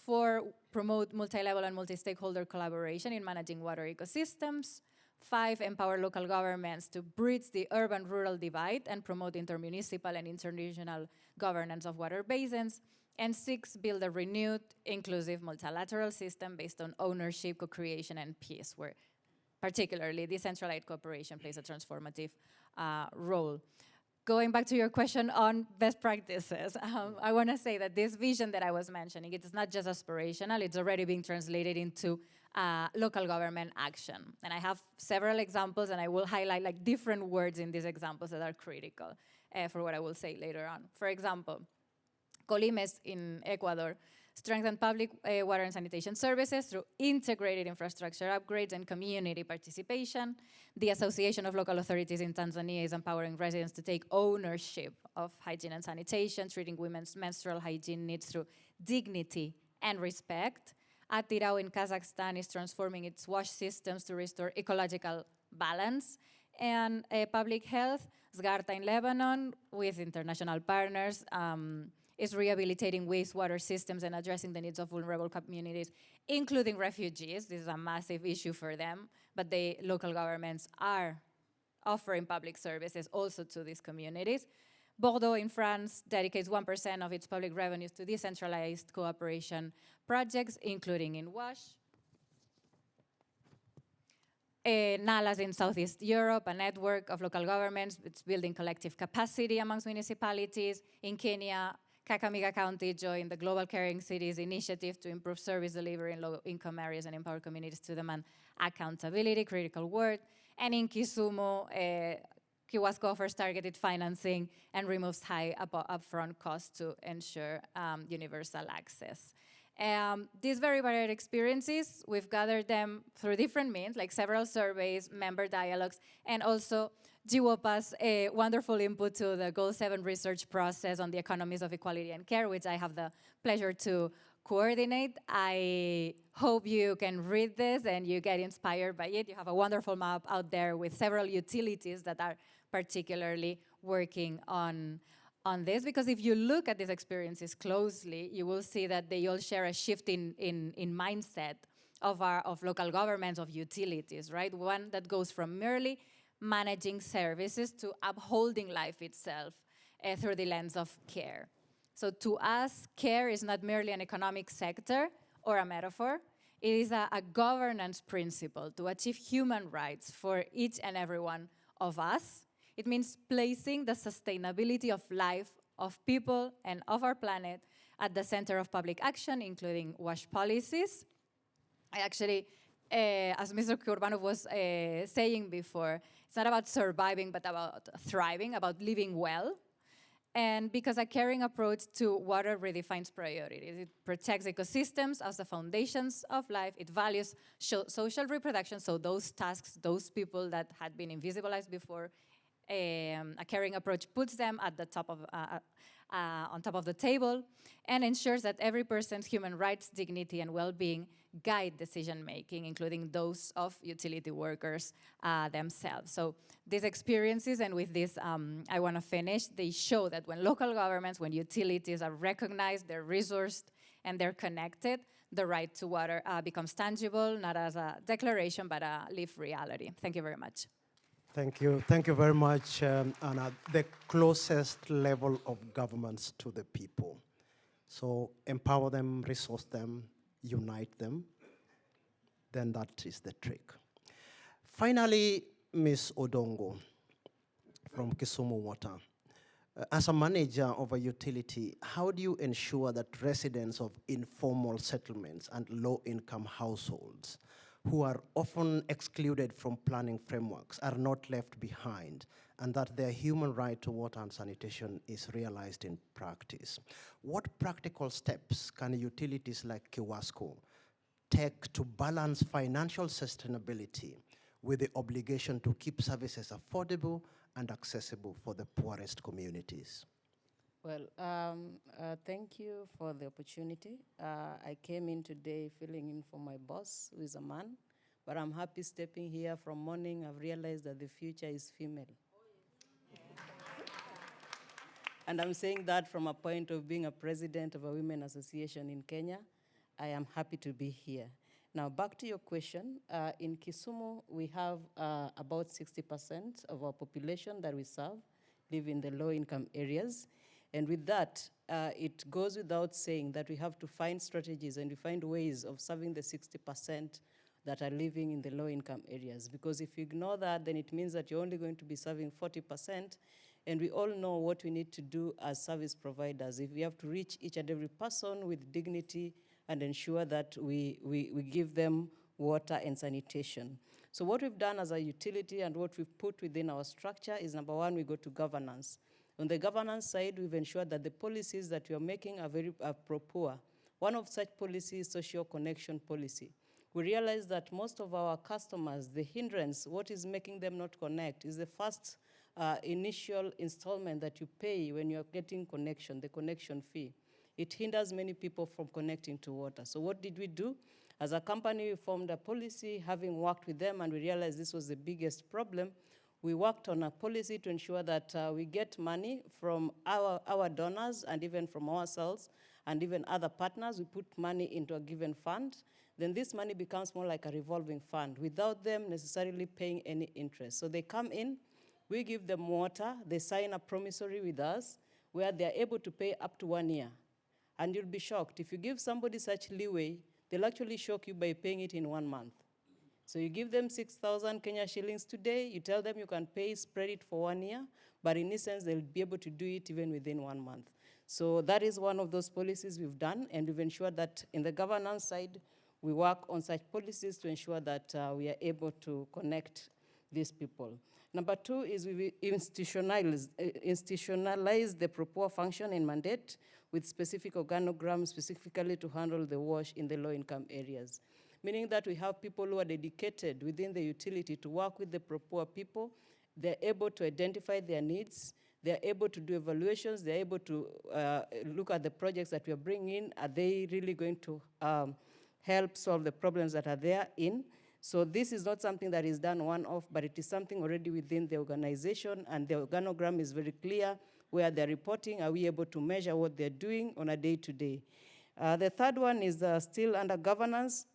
4, promote multi-level and multi-stakeholder collaboration in managing water ecosystems. 5, empower local governments to bridge the urban-rural divide and promote intermunicipal and interregional governance of water basins. And 6, build a renewed, inclusive, multilateral system based on ownership, co-creation, and peace, where particularly decentralized cooperation plays a transformative role. Going back to your question on best practices, I want to say that this vision that I was mentioning, it is not just aspirational, it's already being translated into local government action. And I have several examples, and I will highlight like different words in these examples that are critical for what I will say later on. For example, Colimes in Ecuador strengthen public water and sanitation services through integrated infrastructure upgrades and community participation. The Association of Local Authorities in Tanzania is empowering residents to take ownership of hygiene and sanitation, treating women's menstrual hygiene needs through dignity and respect. Atirau in Kazakhstan is transforming its wash systems to restore ecological balance. And public health, Zgarta in Lebanon, with international partners, is rehabilitating wastewater systems and addressing the needs of vulnerable communities, including refugees. This is a massive issue for them, but the local governments are offering public services also to these communities. Bordeaux in France dedicates 1% of its public revenues to decentralized cooperation projects, including in WASH. NALAS in Southeast Europe, a network of local governments, it's building collective capacity amongst municipalities. In Kenya, Kakamega County joined the Global Caring Cities initiative to improve service delivery in low-income areas and empower communities to demand accountability, critical word. And in Kisumu, Kiwasco offers targeted financing and removes high upfront costs to ensure universal access. These very varied experiences, we've gathered them through different means, like several surveys, member dialogues, and also GWOPA's wonderful input to the Goal 7 research process on the economies of equality and care, which I have the pleasure to coordinate. I hope you can read this and you get inspired by it. You have a wonderful map out there with several utilities that are particularly working on this, because if you look at these experiences closely, you will see that they all share a shift in mindset of local governments, of utilities, right? One that goes from merely managing services to upholding life itself through the lens of care. So to us, care is not merely an economic sector or a metaphor. It is a governance principle to achieve human rights for each and every one of us. It means placing the sustainability of life, of people, and of our planet at the center of public action, including WASH policies. I actually, as Mr. Kurbanov was saying before, it's not about surviving, but about thriving, about living well. And because a caring approach to water redefines priorities. It protects ecosystems as the foundations of life. It values social reproduction, so those tasks, those people that had been invisibilized before, a caring approach puts them at the top of, on top of the table and ensures that every person's human rights, dignity, and well-being guide decision-making, including those of utility workers themselves. So these experiences, and with this I want to finish, they show that when local governments, when utilities are recognized, they're resourced, and they're connected, the right to water becomes tangible, not as a declaration, but a lived reality. Thank you very much. Thank you very much, Anna. The closest level of governments to the people. So empower them, resource them, unite them, then that is the trick. Finally, Ms. Odongo from Kisumu Water. As a manager of a utility, how do you ensure that residents of informal settlements and low-income households who are often excluded from planning frameworks are not left behind, and that their human right to water and sanitation is realized in practice. What practical steps can utilities like Kiwasco take to balance financial sustainability with the obligation to keep services affordable and accessible for the poorest communities? Well, thank you for the opportunity. I came in today filling in for my boss, who is a man, but I'm happy stepping here from morning. I've realized that the future is female. And I'm saying that from a point of being a president of a women association in Kenya. I am happy to be here. Now, back to your question. In Kisumu, we have about 60% of our population that we serve live in the low-income areas. And with that, it goes without saying that we have to find strategies and we find ways of serving the 60% that are living in the low-income areas. Because if you ignore that, then it means that you're only going to be serving 40%. And we all know what we need to do as service providers. If we have to reach each and every person with dignity and ensure that we give them water and sanitation. So what we've done as a utility and what we've put within our structure is, number one, we go to governance. On the governance side, we've ensured that the policies that we are making are very pro-poor. One of such policies is social connection policy. We realize that most of our customers, the hindrance, what is making them not connect, is the first initial installment that you pay when you're getting connection, the connection fee. It hinders many people from connecting to water. So what did we do? As a company, we formed a policy, having worked with them, and we realized this was the biggest problem. We worked on a policy to ensure that we get money from our donors and even from ourselves and even other partners. We put money into a given fund. Then this money becomes more like a revolving fund without them necessarily paying any interest. So they come in, we give them water, they sign a promissory with us where they're able to pay up to 1 year. And you'll be shocked. If you give somebody such leeway, they'll actually shock you by paying it in 1 month. So you give them 6,000 Kenya shillings today, you tell them you can pay, spread it for 1 year, but in essence, they'll be able to do it even within 1 month. So that is one of those policies we've done, and we've ensured that in the governance side, we work on such policies to ensure that we are able to connect these people. Number two is we institutionalize the pro-poor function and mandate with specific organograms specifically to handle the wash in the low-income areas. Meaning that we have people who are dedicated within the utility to work with the pro-poor people. They're able to identify their needs. They're able to do evaluations. They're able to look at the projects that we are bringing in. Are they really going to help solve the problems that are there in? So this is not something that is done one-off, but it is something already within the organization, and the organogram is very clear where they're reporting. Are we able to measure what they're doing on a day-to-day? The third one is still under governance.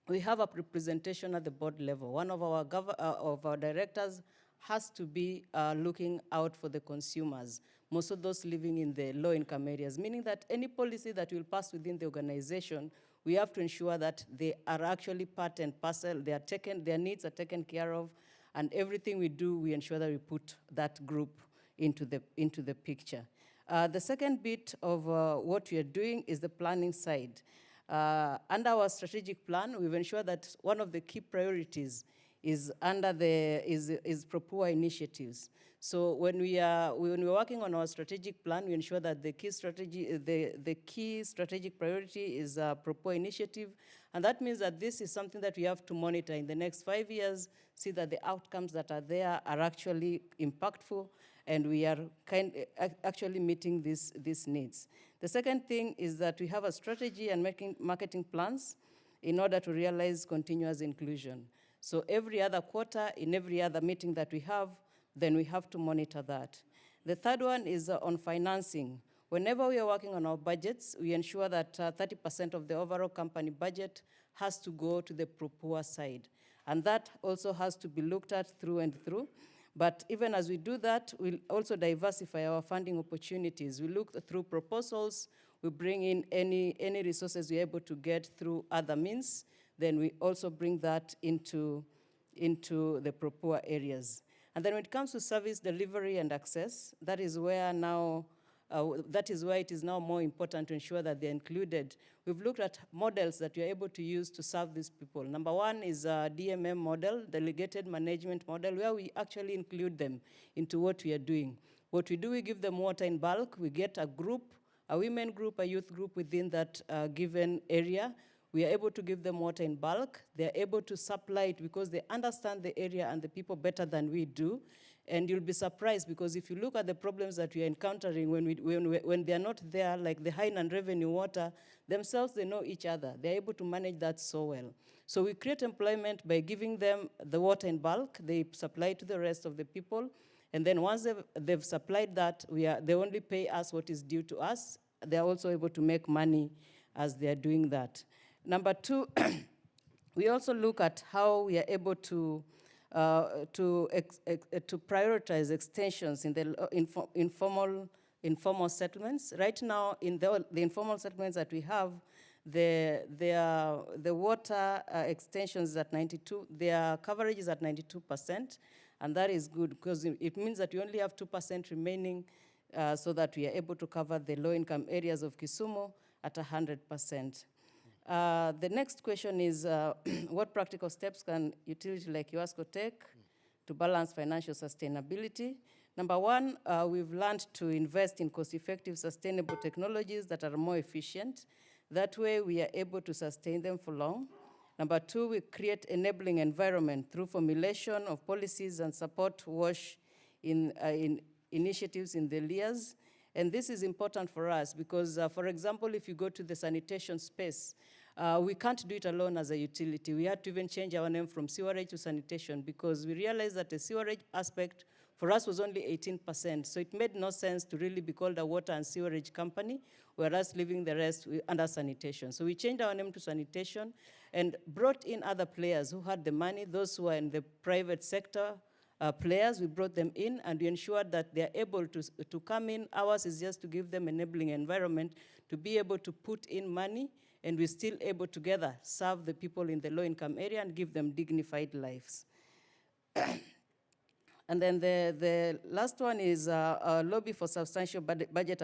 We have a representation at the board level. One of our directors has to be looking out for the consumers, most of those living in the low-income areas, meaning that any policy that will pass within the organization, we have to ensure that they are actually part and parcel, their needs are taken care of, and everything we do, we ensure that we put that group into the picture. The second bit of what we are doing is the planning side. Under our strategic plan, we've ensured that one of the key priorities is pro-poor initiatives. So when we're working on our strategic plan, we ensure that the key strategic priority is pro-poor initiative, and that means that this is something that we have to monitor in the next 5 years, see that the outcomes that are there are actually impactful, and we are actually meeting these needs. The second thing is that we have a strategy and marketing plans in order to realize continuous inclusion. So every other quarter, in every other meeting that we have, then we have to monitor that. The third one is on financing. Whenever we are working on our budgets, we ensure that 30% of the overall company budget has to go to the pro-poor side. And that also has to be looked at through and through. But even as we do that, we'll also diversify our funding opportunities. We look through proposals, we bring in any resources we're able to get through other means, then we also bring that into the pro-poor areas. And then when it comes to service delivery and access, that is where now that is why it is now more important to ensure that they're included. We've looked at models that you're able to use to serve these people. Number one is a DMM model, delegated management model, where we actually include them into what we are doing. What we do, we give them water in bulk. We get a group, a women group, a youth group within that given area. We are able to give them water in bulk. They're able to supply it because they understand the area and the people better than we do. And you'll be surprised because if you look at the problems that we are encountering when they're not there, like the Hine and Revenue Water, themselves, they know each other. They're able to manage that so well. So we create employment by giving them the water in bulk. They supply it to the rest of the people. And then once they've supplied that, they only pay us what is due to us. They're also able to make money as they're doing that. Number two, we also look at how we are able to prioritize extensions in the informal settlements. Right now, in the informal settlements that we have, the water extensions at 92, their coverage is at 92%, and that is good because it means that we only have 2% remaining so that we are able to cover the low-income areas of Kisumu at 100%. The next question is, what practical steps can utility like UASCO take to balance financial sustainability? Number one, we've learned to invest in cost-effective, sustainable technologies that are more efficient. That way, we are able to sustain them for long. Number two, we create enabling environment through formulation of policies and support WASH in initiatives in the LEAs. And this is important for us because, for example, if you go to the sanitation space, we can't do it alone as a utility. We had to even change our name from sewerage to sanitation because we realized that the sewerage aspect for us was only 18%. So it made no sense to really be called a water and sewerage company, whereas leaving the rest under sanitation. So we changed our name to sanitation and brought in other players who had the money, those who are in the private sector, players, we brought them in and we ensured that they're able to come in. Ours is just to give them enabling environment to be able to put in money, and we're still able together serve the people in the low-income area and give them dignified lives. And then the last one is a lobby for substantial budget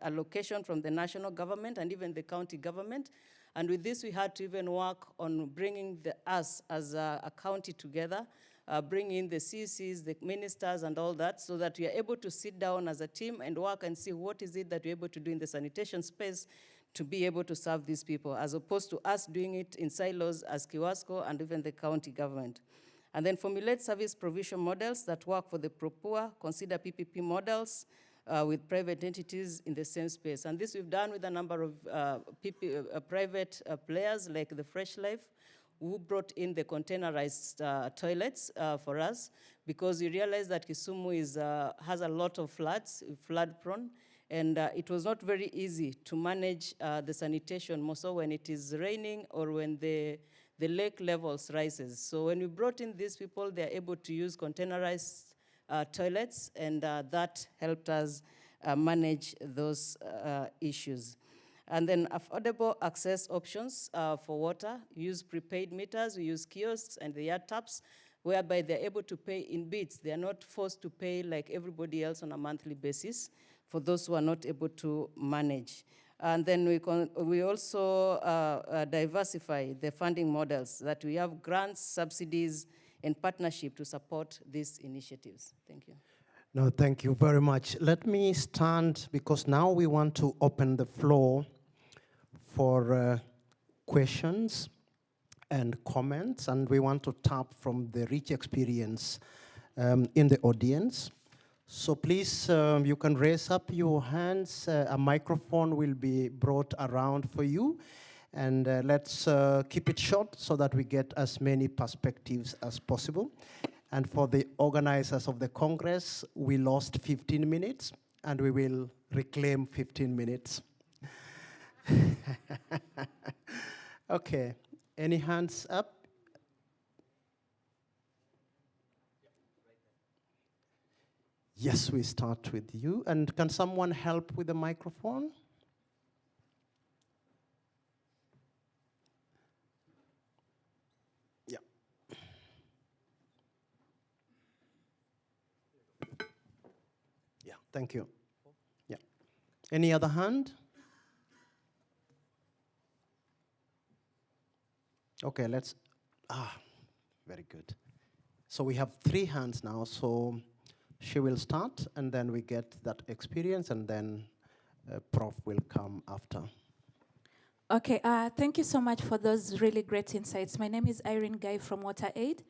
allocation from the national government and even the county government. And with this, we had to even work on bringing us as a county together, bring in the CCs, the ministers, and all that, so that we are able to sit down as a team and work and see what is it that we're able to do in the sanitation space to be able to serve these people, as opposed to us doing it in silos as Kiwasco and even the county government. And then formulate service provision models that work for the poor, consider PPP models with private entities in the same space. And this we've done with a number of private players like the Fresh Life, who brought in the containerized toilets for us, because we realized that Kisumu has a lot of floods, flood prone, and it was not very easy to manage the sanitation, more so when it is raining or when the lake levels rises. So when we brought in these people, they're able to use containerized toilets, and that helped us manage those issues. And then affordable access options for water. We use prepaid meters, we use kiosks and the yard taps, whereby they're able to pay in bits. They are not forced to pay like everybody else on a monthly basis for those who are not able to manage. And then we also diversify the funding models, that we have grants, subsidies, and partnership to support these initiatives. Thank you. No, thank you very much. Let me stand, because now we want to open the floor for questions and comments, and we want to tap from the rich experience in the audience. So please, you can raise up your hands. A microphone will be brought around for you. And let's keep it short so that we get as many perspectives as possible. And for the organizers of the Congress, we lost 15 minutes, and we will reclaim 15 minutes. Okay, any hands up? Yes, we start with you. And can someone help with the microphone? Yeah. Yeah, thank you. Yeah. Any other hand? Okay, very good. So we have 3 hands now, so she will start, and then we get that experience, and then Prof will come after. Okay, thank you so much for those really great insights. My name is Irene Guy from WaterAid.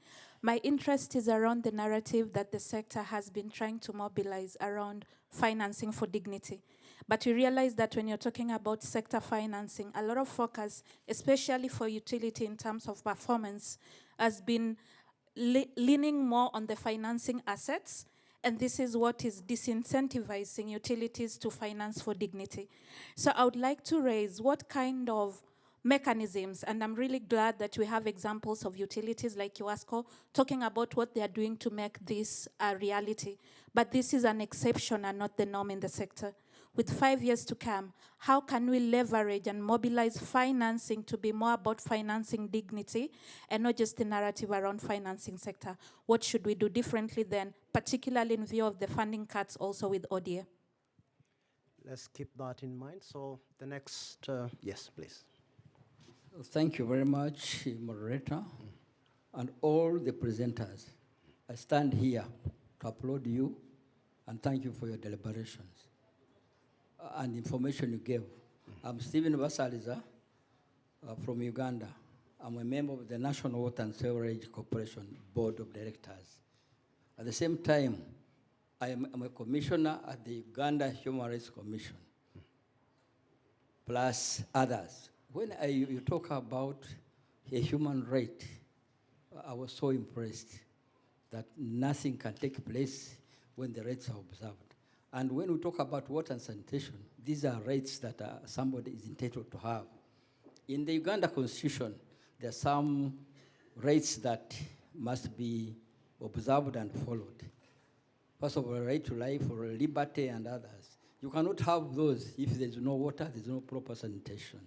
My interest is around the narrative that the sector has been trying to mobilize around financing for dignity. But we realize that when you're talking about sector financing, a lot of focus, especially for utility in terms of performance, has been leaning more on the financing assets, and this is what is disincentivizing utilities to finance for dignity. So I would like to raise what kind of mechanisms, and I'm really glad that we have examples of utilities like UASCO talking about what they are doing to make this a reality. But this is an exception and not the norm in the sector. With 5 years to come, how can we leverage and mobilize financing to be more about financing dignity and not just the narrative around financing sector? What should we do differently then, particularly in view of the funding cuts also with ODA? Let's keep that in mind. So the next, yes, please. Thank you very much, moderator, and all the presenters. I stand here to applaud you and thank you for your deliberations and information you gave. I'm Stephen Basaliza from Uganda. I'm a member of the National Water and Sewerage Corporation Board of Directors. At the same time, I'm a commissioner at the Uganda Human Rights Commission, plus others. When you talk about a human right, I was so impressed that nothing can take place when the rights are observed. And when we talk about water and sanitation, these are rights that somebody is entitled to have. In the Uganda Constitution, there are some rights that must be observed and followed. First of all, right to life or liberty and others. You cannot have those if there's no water, there's no proper sanitation.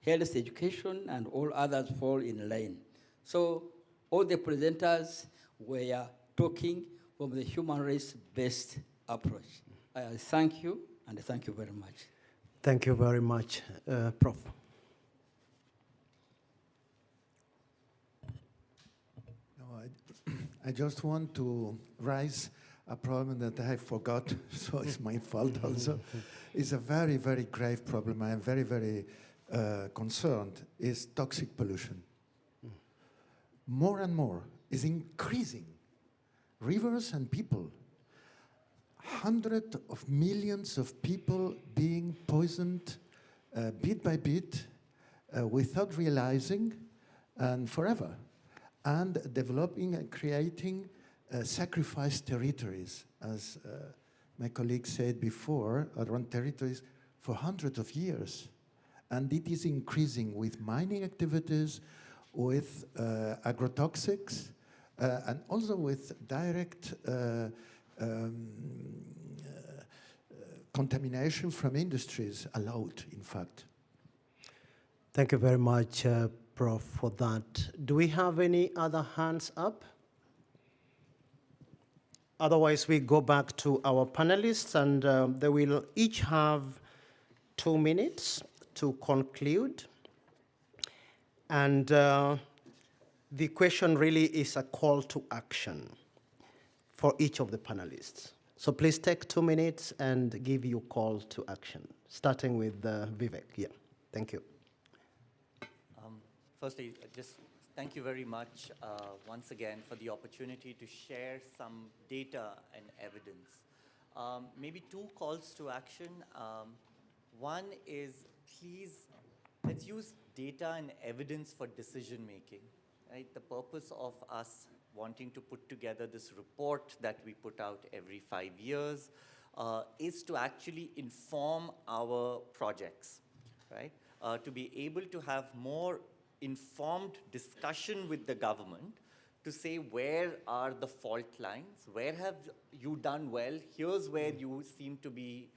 Health, education, and all others fall in line. So all the presenters were talking from the human rights-based approach. I thank you, and thank you very much. Thank you very much, Prof. No, I just want to raise a problem that I forgot, so it's my fault also. It's a very, very grave problem. I am very, very concerned, is toxic pollution. More and more is increasing. Rivers and people, hundreds of millions of people being poisoned bit by bit without realizing, and forever, and developing and creating sacrifice territories, as my colleague said before, around territories for hundreds of years. And it is increasing with mining activities, with agrotoxics, and also with direct contamination from industries allowed, in fact. Thank you very much, Prof, for that. Do we have any other hands up? Otherwise, we go back to our panelists, and they will each have 2 minutes to conclude. And the question really is a call to action for each of the panelists. So please take 2 minutes and give your call to action, starting with Vivek. Yeah, thank you. Firstly, just thank you very much once again for the opportunity to share some data and evidence. Maybe 2 calls to action. One is, please, let's use data and evidence for decision making. Right? The purpose of us wanting to put together this report that we put out every 5 years is to actually inform our projects, right? To be able to have more informed discussion with the government to say where are the fault lines, where have you done well, here's where you seem to be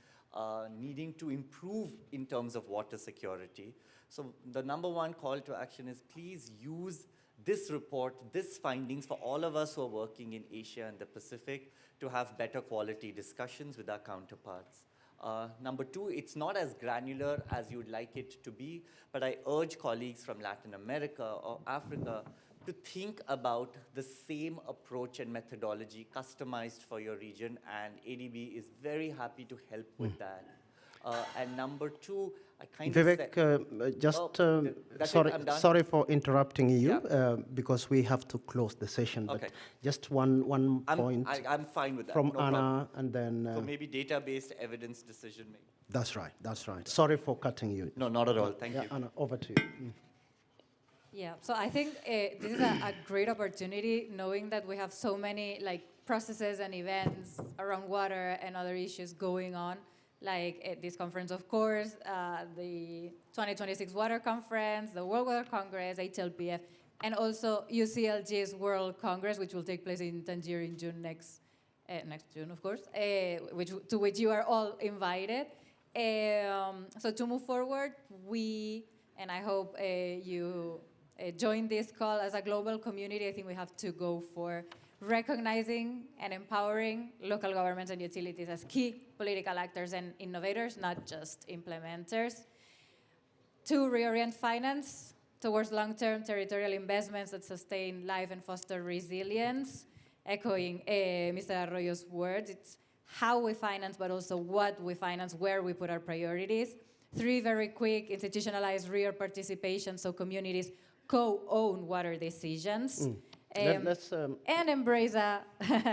needing to improve in terms of water security. So the number 1 call to action is please use this report, this findings for all of us who are working in Asia and the Pacific to have better quality discussions with our counterparts. Number two, it's not as granular as you'd like it to be, but I urge colleagues from Latin America or Africa to think about the same approach and methodology customized for your region, and ADB is very happy to help with that. And number two, I kind of Vivek, that's sorry, it, I'm done. sorry for interrupting you, Yeah. Because we have to close the session. Okay. But just one point I'm fine with that. from no Anna, problem. and then So maybe data-based evidence decision making. that's right. That's right. Sorry for cutting you. No, not at all. Thank Yeah, you. Anna, over to you. Yeah, so I think this is a great opportunity, knowing that we have so many processes and events around water and other issues going on, like at this conference, of course, the 2026 Water Conference, the World Water Congress, HLPF, and also UCLG's World Congress, which will take place in Tangier in June next June, of course, to which you are all invited. So to move forward, and I hope you join this call as a global community. I think we have to go for recognizing and empowering local governments and utilities as key political actors and innovators, not just implementers. To reorient finance towards long-term territorial investments that sustain life and foster resilience. Echoing Mr. Arroyo's words, it's how we finance, but also what we finance, where we put our priorities. 3, very quick, institutionalized real participation, so communities co-own water decisions. And embrace a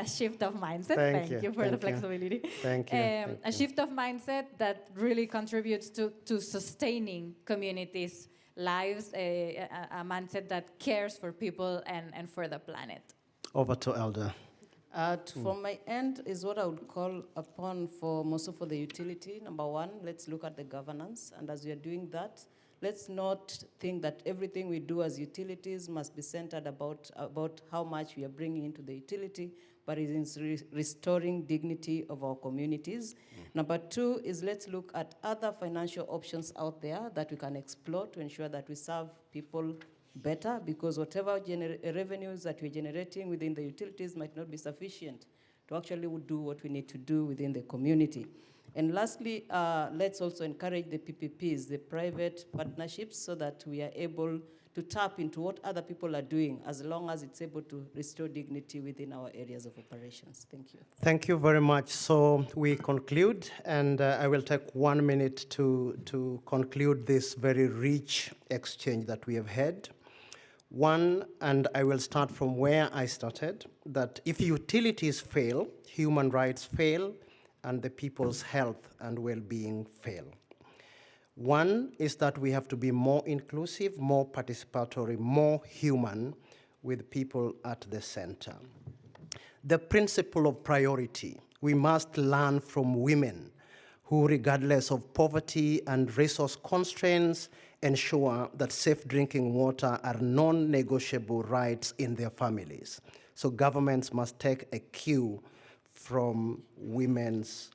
shift of mindset. Thank you for the flexibility. Thank you. A shift of mindset that really contributes to sustaining communities' lives, a mindset that cares for people and for the planet. Over to Elder. From my end is what I would call upon for also for the utility. Number one, let's look at the governance. And as we are doing that, let's not think that everything we do as utilities must be centered about how much we are bringing into the utility, but it is restoring dignity of our communities. Number two is let's look at other financial options out there that we can explore to ensure that we serve people better, because whatever revenues that we're generating within the utilities might not be sufficient to actually do what we need to do within the community. And lastly, let's also encourage the PPPs, the private partnerships, so that we are able to tap into what other people are doing, as long as it's able to restore dignity within our areas of operations. Thank you. Thank you very much. So we conclude, and I will take 1 minute to conclude this very rich exchange that we have had. One, and I will start from where I started, that if utilities fail, human rights fail, and the people's health and well-being fail. One is that we have to be more inclusive, more participatory, more human, with people at the center. The principle of priority. We must learn from women who, regardless of poverty and resource constraints, ensure that safe drinking water are non-negotiable rights in their families. So governments must take a cue from women's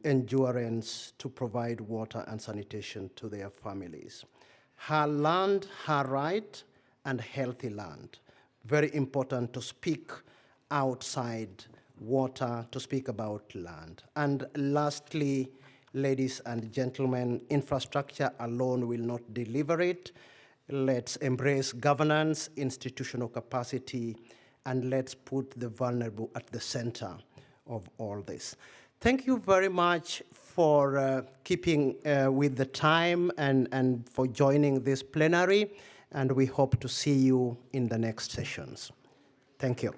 endurance to provide water and sanitation to their families. Her land, her right, and healthy land. Very important to speak outside water, to speak about land. And lastly, ladies and gentlemen, infrastructure alone will not deliver it. Let's embrace governance, institutional capacity, and let's put the vulnerable at the center of all this. Thank you very much for keeping with the time and for joining this plenary, and we hope to see you in the next sessions. Thank you.